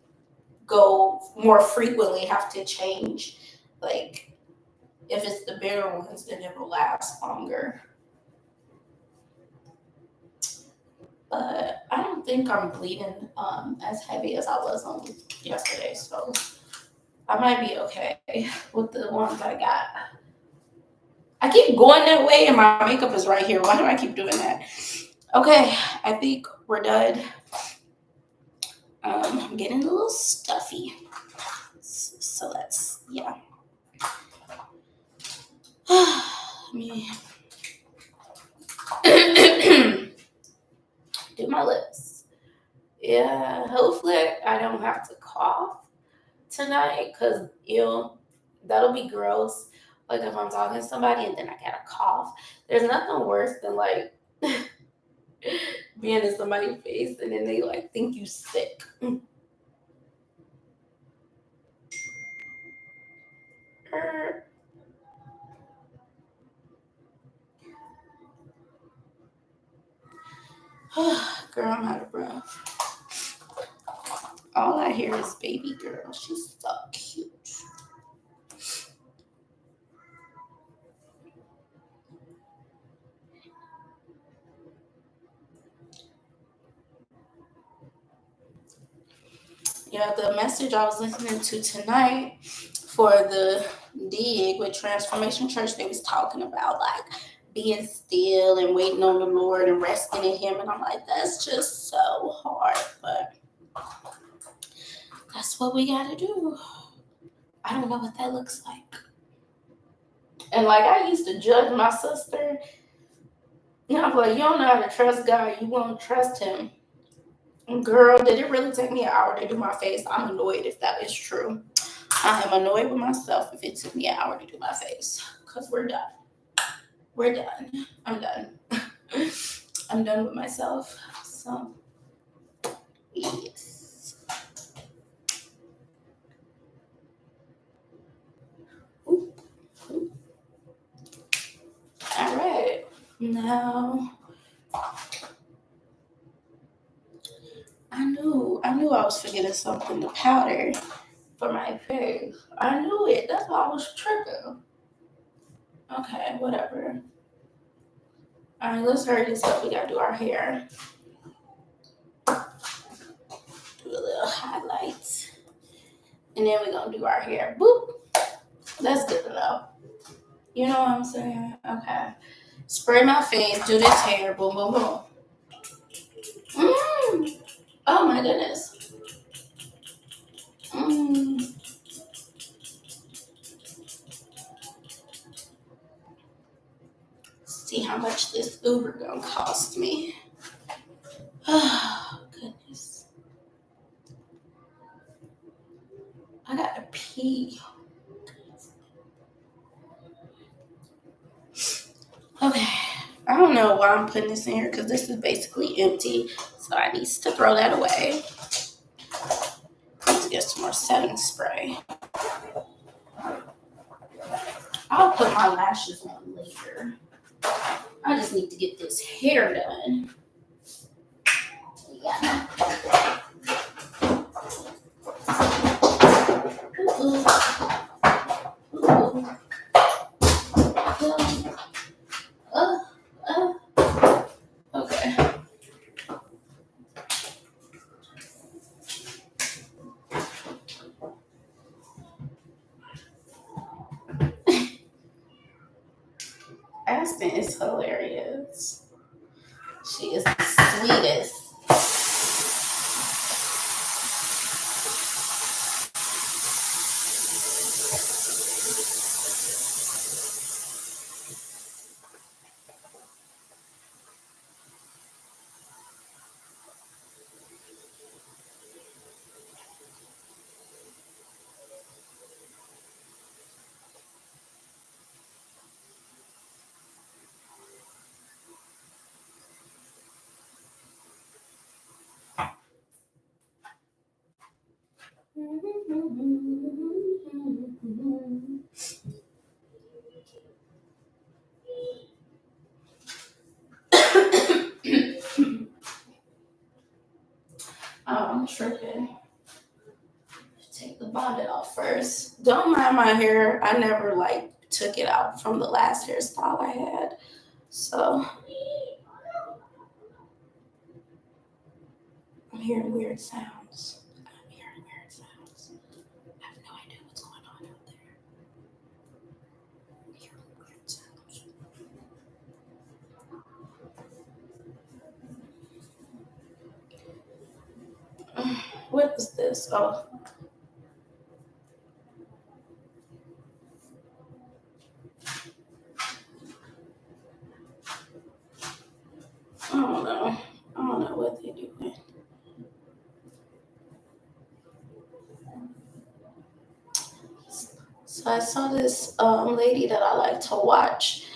go more frequently. Have to change. Like if it's the bigger ones, then it will last longer. But I don't think I'm bleeding as heavy as I was on yesterday, so I might be okay with the ones I got. I keep going that way and my makeup is right here. Why do I keep doing that? Okay, I think we're done. I'm getting a little stuffy. So that's, yeah. Let me do my lips. Yeah, hopefully I don't have to cough tonight because that'll be gross. Like if I'm talking to somebody and then I got a cough. There's nothing worse than like being in somebody's face and then they like think you sick. Girl, I'm out of breath. All I hear is baby girl. She's so cute. Yeah, the message I was listening to tonight for the dig with Transformation Church, they was talking about like being still and waiting on the Lord and resting in Him, and I'm like, that's just so hard, but that's what we gotta do. I don't know what that looks like. And like I used to judge my sister, and I'm like, you don't know how to trust God, you won't trust Him. Girl, did it really take me an hour to do my face? I'm annoyed if that is true. I am annoyed with myself if it took me an hour to do my face. Because we're done. We're done. I'm done. I'm done with myself. So, yes. Oop, oop. All right. Now, I knew I was forgetting something. The powder for my face. I knew it. That's why I was tripping. Okay, whatever. All right, let's hurry this up. We gotta do our hair. Do a little highlights. And then we're gonna do our hair. Boop. That's good enough. You know what I'm saying? Okay. Spray my face, do this hair, boom, boom, boom. Oh my goodness. See how much this Uber gonna cost me. Oh goodness. I gotta pee. Okay. I don't know why I'm putting this in here because this is basically empty. So I need to throw that away. Let's get some more setting spray. I'll put my lashes on later. I just need to get this hair done. Yeah. Ooh. Ooh. Okay. Aspen is hilarious. She is the sweetest. Oh, I'm tripping. Take the bonnet off first. Don't mind my hair. I never took it out from the last hairstyle I had. So I'm hearing weird sounds. I have no idea what's going on out there. I'm hearing weird sounds. What is this? Oh. I don't know. I don't know what they're doing. So I saw this lady that I like to watch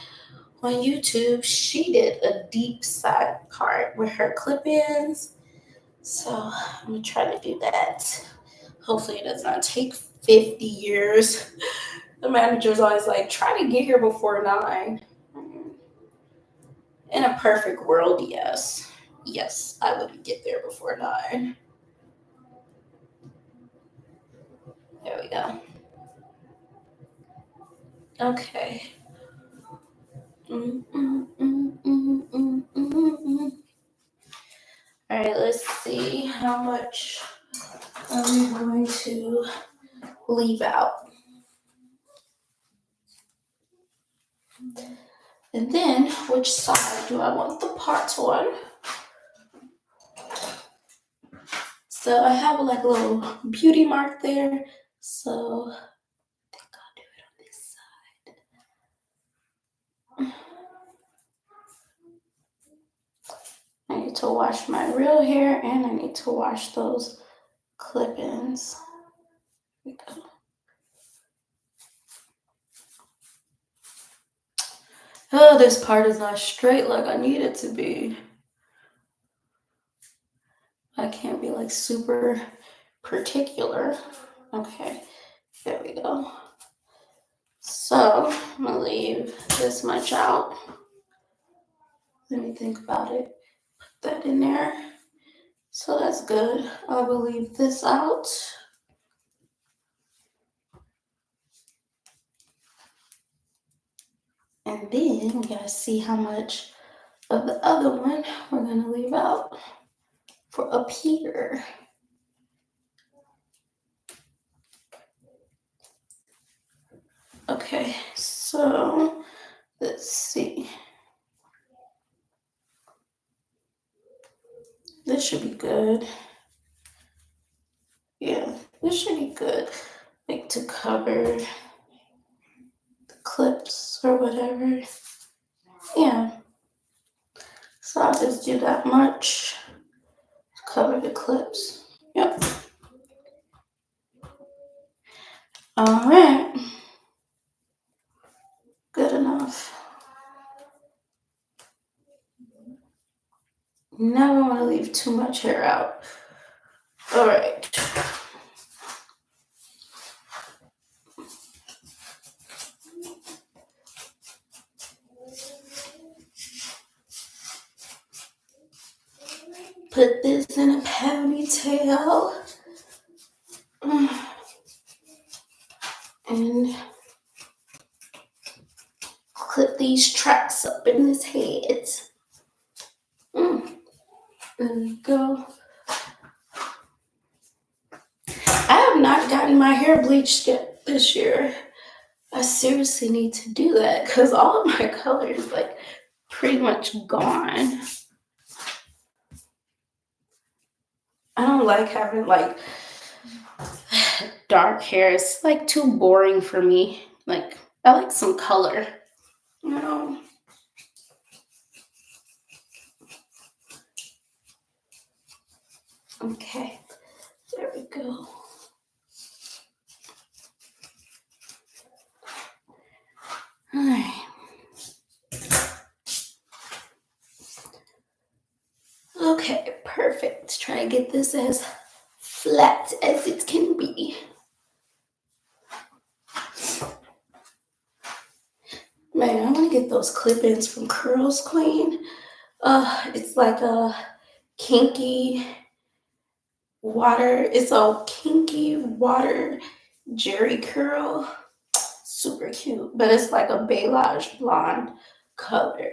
on YouTube. She did a deep side part with her clip-ins. So I'm gonna try to do that. Hopefully it does not take 50 years. The manager's always like, try to get here before 9. In a perfect world, yes. Yes, I would get there before 9. There we go. Okay. All right, let's see how much I'm going to leave out. And then, which side do I want the parts on? So I have a little beauty mark there. So I think I'll do it on this side. I need to to wash my real hair and I need to wash those clip-ins. Here we go. Oh, this part is not straight like I need it to be. I can't be like super particular. Okay, there we go. So I'm gonna leave this much out. Let me think about it. Put that in there. So that's good. I will leave this out. And then we gotta see how much of the other one we're gonna leave out for up here. Okay, so let's see. This should be good. Yeah, this should be good. Like to cover the clips or whatever. Yeah. So I'll just do that much to cover the clips. Yep. All right. Good enough. Never want to leave too much hair out. All right. Put this in a ponytail. And clip these tracks up in his head. There we go. I have not gotten my hair bleached yet this year. I seriously need to do that because all of my color is like pretty much gone. I don't like having like dark hair. It's like too boring for me. Like I like some color, you know. Okay, there we go. All right. Okay, perfect. Try to get this as flat as it can be. Man, I want to get those clip-ins from Curls Queen. It's like a kinky water. It's a kinky water jerry curl. Super cute, but it's like a beige blonde color.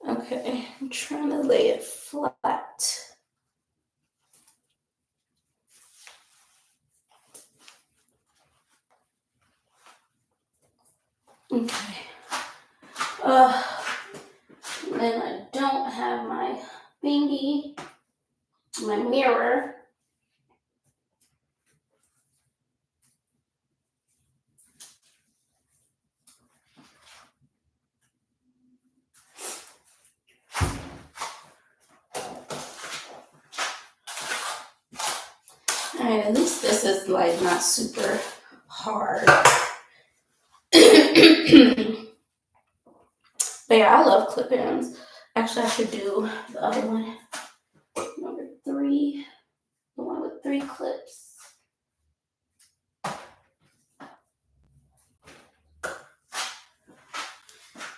Okay, I'm trying to lay it flat. Okay. Then I don't have my thingy, my mirror. Alright, at least this is like not super hard. But yeah, I love clip-ins. Actually, I should do the other one. Number 3. The one with 3 clips.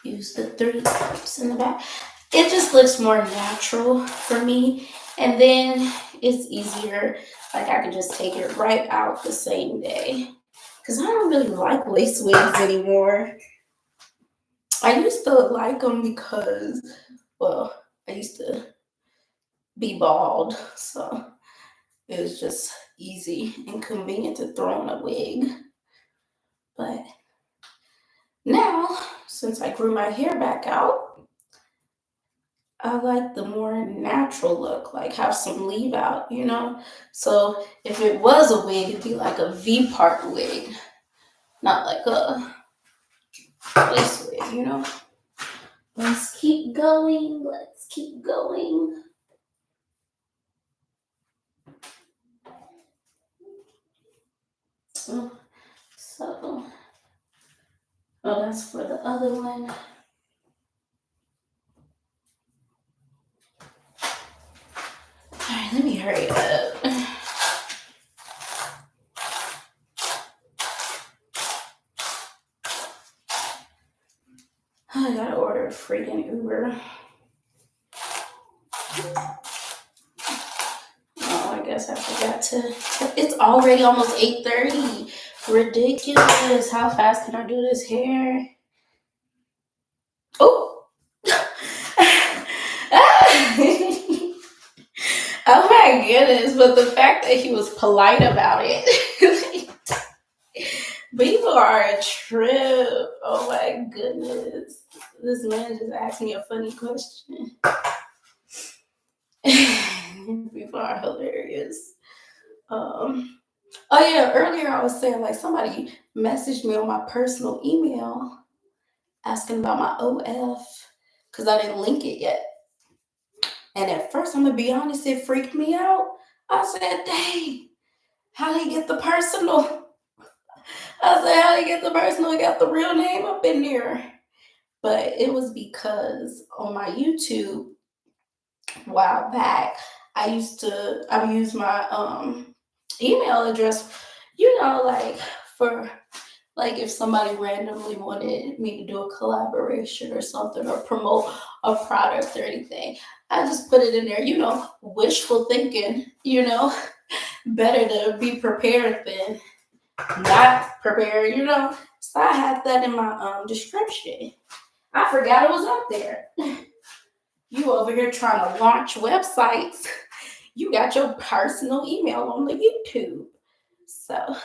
Use the 3 clips in the back. It just looks more natural for me. And then it's easier. Like I can just take it right out the same day. Because I don't really like lace wigs anymore. I used to like them because, well, I used to be bald. So it was just easy and convenient to throw in a wig. But now, since I grew my hair back out, I like the more natural look, like have some leave out, you know? So if it was a wig, it'd be like a V-part wig, not like a lace wig, you know? Let's keep going. Let's keep going. So, that's for the other one. All right, let me hurry up. I gotta order a freaking Uber. Oh, I guess I forgot to. It's already almost 8:30. Ridiculous. How fast can I do this hair? Oh. Oh my goodness. But the fact that he was polite about it. People are a trip. Oh my goodness. This man just asked me a funny question. People are hilarious. Oh yeah, earlier I was saying like somebody messaged me on my personal email asking about my OF because I didn't link it yet. And at first, I'm gonna be honest, it freaked me out. I said, dang, how they get the personal? I said, how they get the personal? I got the real name up in there. But it was because on my YouTube a while back, I used my email address, like for like if somebody randomly wanted me to do a collaboration or something or promote a product or anything, I just put it in there, wishful thinking, better to be prepared than not prepared, So I had that in my description. I forgot it was up there. You over here trying to launch websites. You got your personal email on the YouTube. So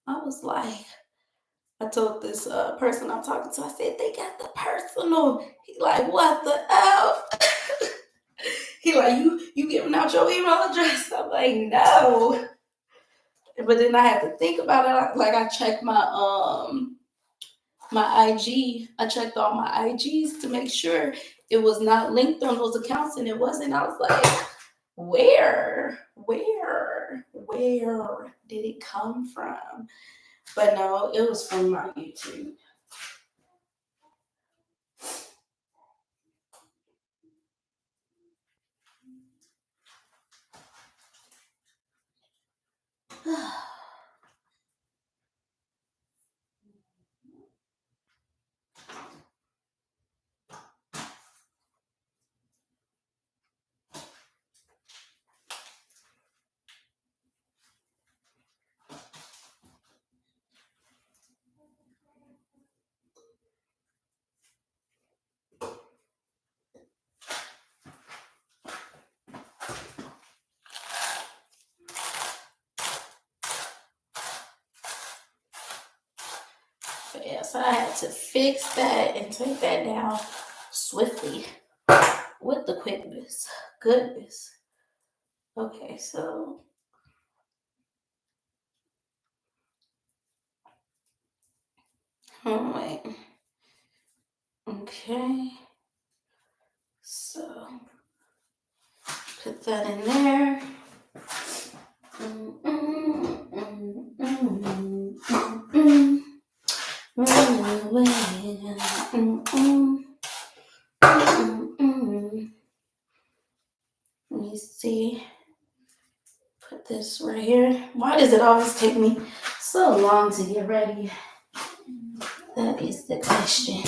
I was like, I told this person I'm talking to, I said, they got the personal. He like, what the hell? He like, you giving out your email address? I'm like, no. But then I had to think about it. Like I checked my IG. I checked all my IGs to make sure it was not linked on those accounts, and it wasn't. I was like, where did it come from? But no, it was from my YouTube. But yeah, so I had to fix that and take that down swiftly with the quickness. Goodness. Okay, so wait. Okay. So put that in there. Let me see. Put this right here. Why does it always take me so long to get ready? That is the question.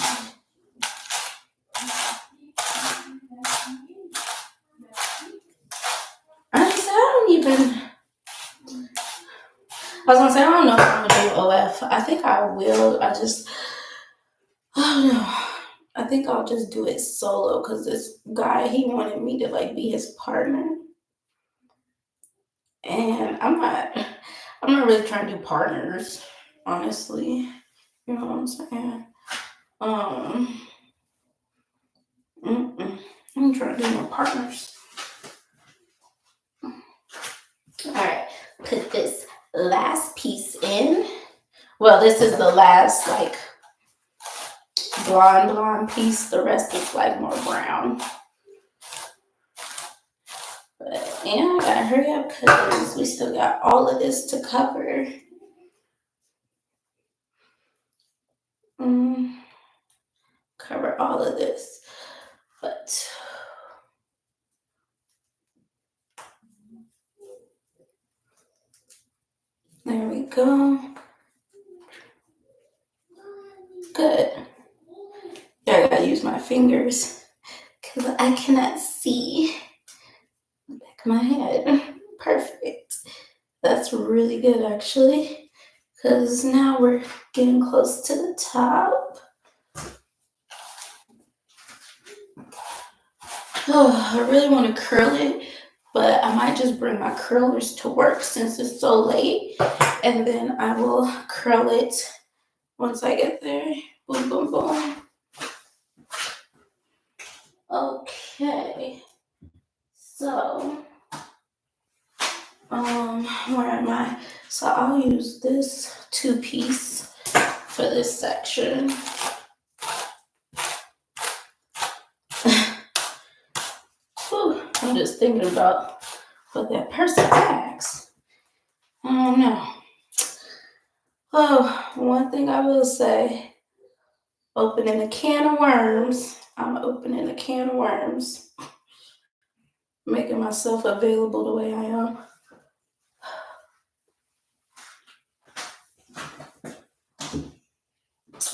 I was gonna say, I don't know if I'm gonna do OF. I think I will. I don't know. I think I'll just do it solo because this guy, he wanted me to like be his partner. And I'm not really trying to do partners, honestly. You know what I'm saying? I'm trying to do more partners. All right, put this last piece in. Well, this is the last like blonde piece. The rest is like more brown. But yeah, I gotta hurry up because we still got all of this to cover. Cover all of this. But there we go. Good. Yeah, I gotta use my fingers because I cannot see the back of my head. Perfect. That's really good actually, because now we're getting close to the top. Oh, I really want to curl it, but I might just bring my curlers to work since it's so late, and then I will curl it once I get there. Boom, boom, boom. Okay. So, where am I? So I'll use this 2-piece for this section. Whew, I'm just thinking about what that person asks. I don't know. Oh, one thing I will say, opening a can of worms. I'm opening a can of worms. Making myself available the way I am.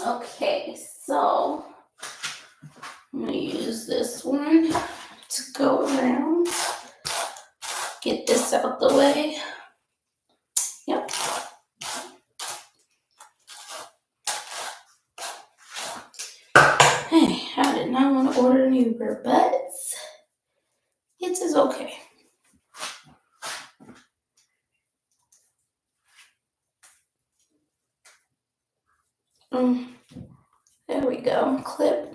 Okay, so I'm gonna use this one to go around. Get this out the way. Yep. Hey, I did not want to order an Uber, but it is okay. There we go. Clip.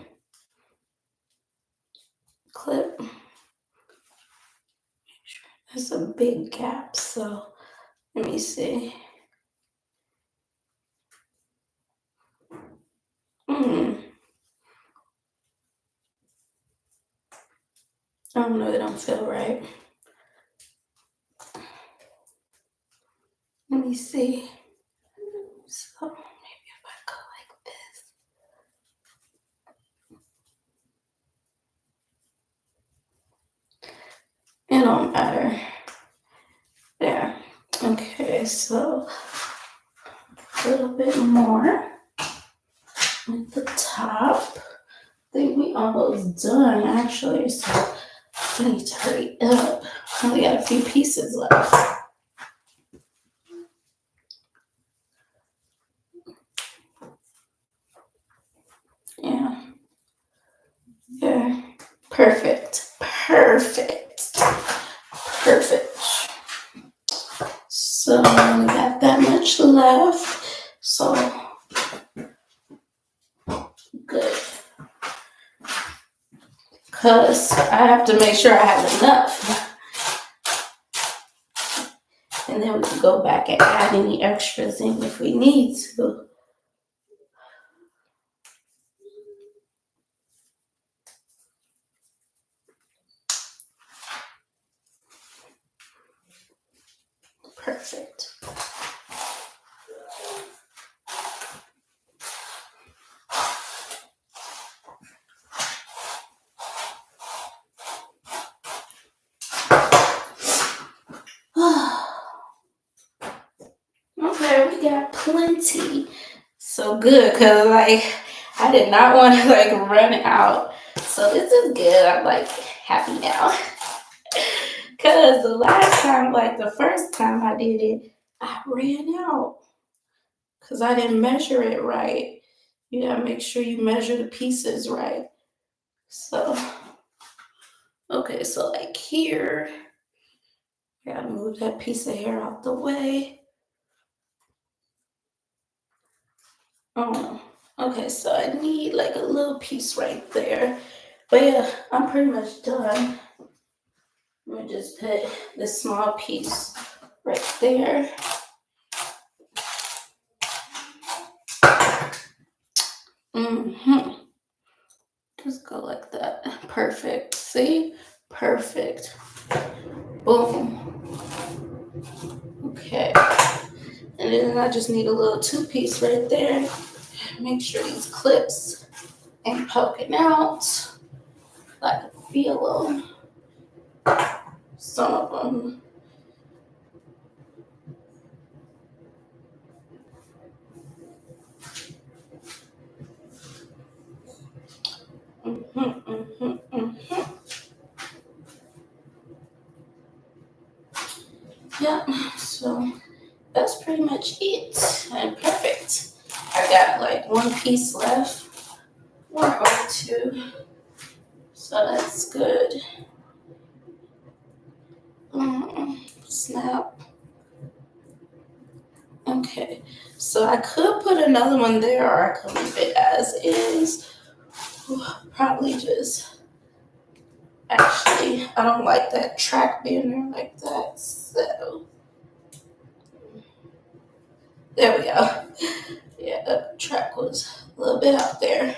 There's a big gap, so let me see. I don't know, it don't feel right. Let me see. So maybe if I go like this. It don't matter. There. Okay, so a little bit more at the top. I think we almost done actually, so I need to hurry up. Only got a few pieces left. Yeah. Perfect. So we got that much left. So good. Because I have to make sure I have enough. And then we can go back and add any extras in if we need to. Perfect. Okay, we got plenty. So good, cause like I did not want to like run out. So this is good. I'm like happy now. Cause the last time, like the first time I did it, I ran out. Cause I didn't measure it right. You gotta make sure you measure the pieces right. So okay, so like here, I gotta move that piece of hair out the way. Oh, okay, so I need like a little piece right there. But yeah, I'm pretty much done. Let me just put this small piece right there. Just go like that. Perfect. See? Perfect. Boom. Okay. And then I just need a little 2-piece right there. Make sure these clips ain't poking out. Like I feel them. Some of them. Yeah, so that's pretty much it. And perfect. I got like 1 piece left. 1 or 2. So that's good. Snap. Okay. So I could put another one there or I could leave it as is. Probably just, actually, I don't like that track being there like that. So there we go. Yeah, the track was a little bit out there.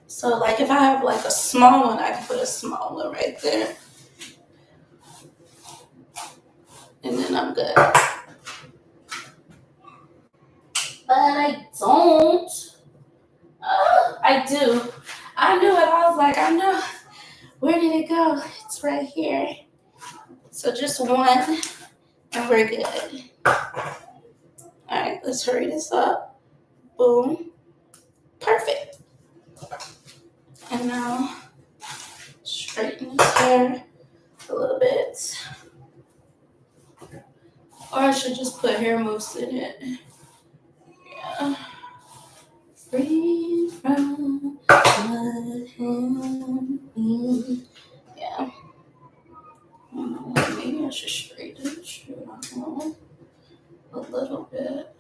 So like if I have like a small one, I can put a small one right there. And then I'm good. But I don't. I do. I knew it. I was like, I know. Where did it go? It's right here. So just 1 and we're good. Alright, let's hurry this up. Boom. Perfect. And now straighten this hair a little bit. Or I should just put hair mousse in it. Yeah. Free from what happened. Yeah. Maybe I should straighten it. Shoot, I don't know. A little bit.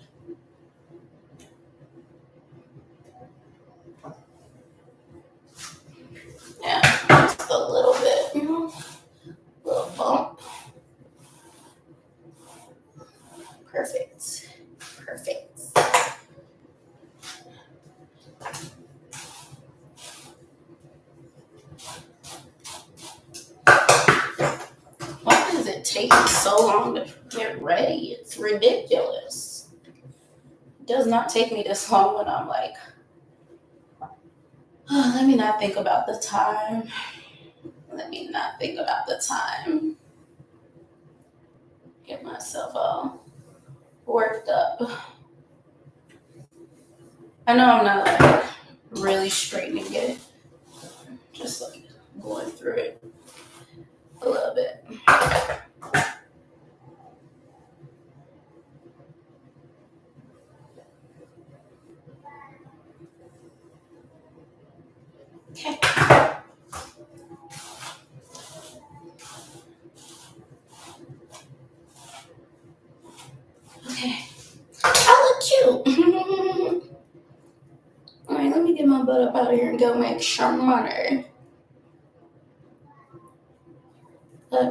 Yeah, just a little bit, you know, a little bump. Perfect. Perfect. Why does it take me so long to get ready? It's ridiculous. It does not take me this long when I'm like, oh, let me not think about the time. Let me not think about the time. Get myself all worked up. I know I'm not like really straightening it. Just like going through it a little bit. Okay. Okay. I look cute. Alright, let me get my butt up out of here and go make some money.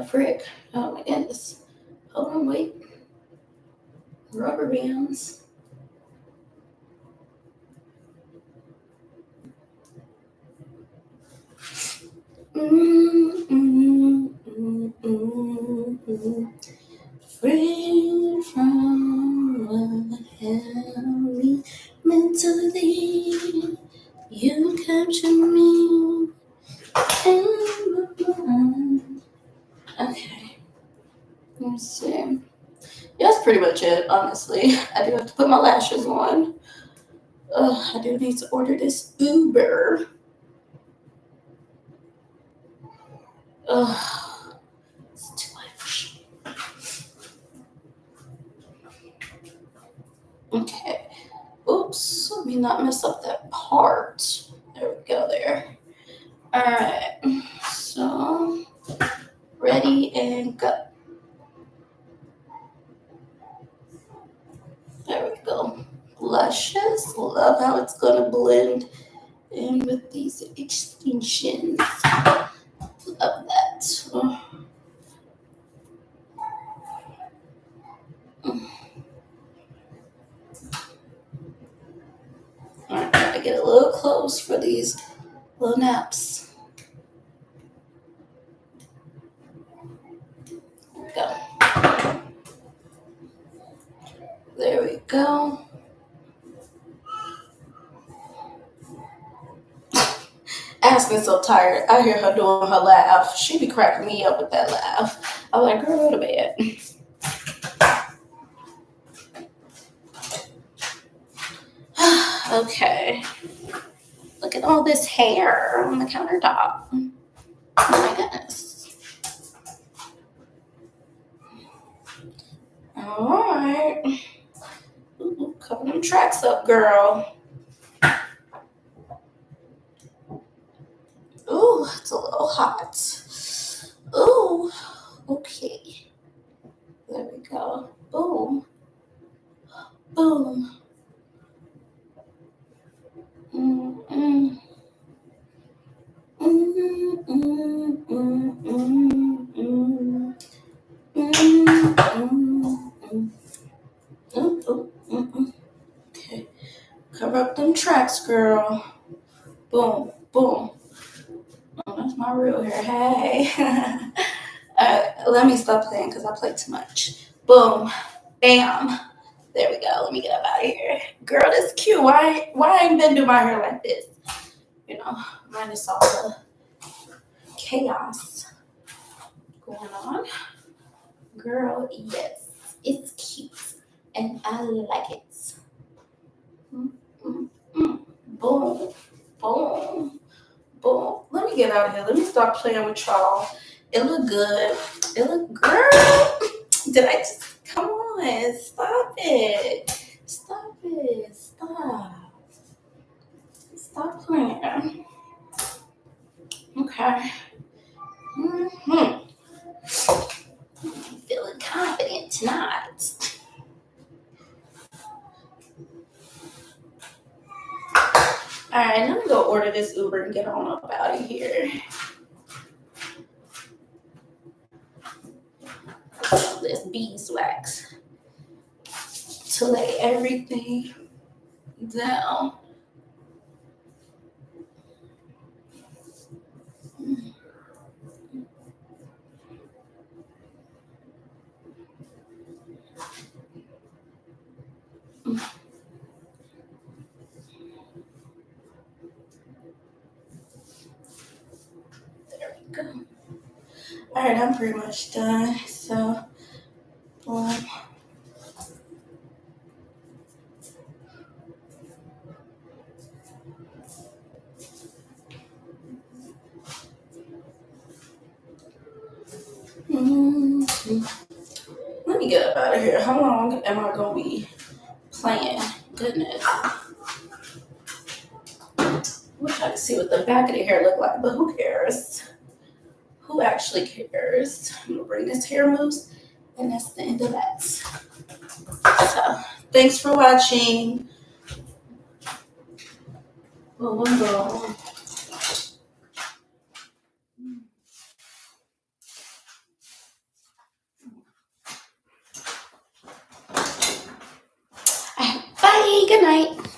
Frick. Oh my goodness. Hold on, wait. Rubber bands. Free from what held me mentally, you capture me in my mind. Okay, let's see. Yeah, that's pretty much it, honestly. I do have to put my lashes on. I do need to order this Uber. It's too much. Okay. Oops, let me not mess up that part. There we go there. Alright, so ready and go. There we go. Luscious. Love how it's gonna blend in with these extensions. Love that. Alright, gotta get a little close for these Little naps. Go. There we go. Aspen's so tired. I hear her doing her laugh. She be cracking me up with that laugh. I'm like, girl, go to bed. Okay. Look at all this hair on the countertop. Oh my goodness. All right. Ooh, cover them tracks up, girl. Ooh, it's a little hot. Ooh, okay. There we go. Boom. Boom. Mm-mm. Okay, cover up them tracks, girl. Boom, boom. Oh, that's my real hair. Hey. Let me stop playing because I play too much. Boom, bam. There we go. Let me get up out of here. Girl, that's cute. Why I ain't been doing my hair like this? Minus all the chaos going on. Girl, yes, it's cute and I like it. Boom, boom, boom. Let me get out of here. Let me stop playing with y'all. It look good. It look, girl. Did I just, come on, stop it. Stop it. Stop playing. Okay. Feeling confident tonight. All right, let me go order this Uber and get on up out of here. This beeswax to lay everything down. There we go. All right, I'm pretty much done. So, boom. Let me get up out of here. How long am I gonna be playing? Goodness. Wish I could see what the back of the hair look like, but who cares? Who actually cares? I'm gonna bring this hair mousse, and that's the end of that. So, thanks for watching. Boom, boom, boom. Bye. Good night.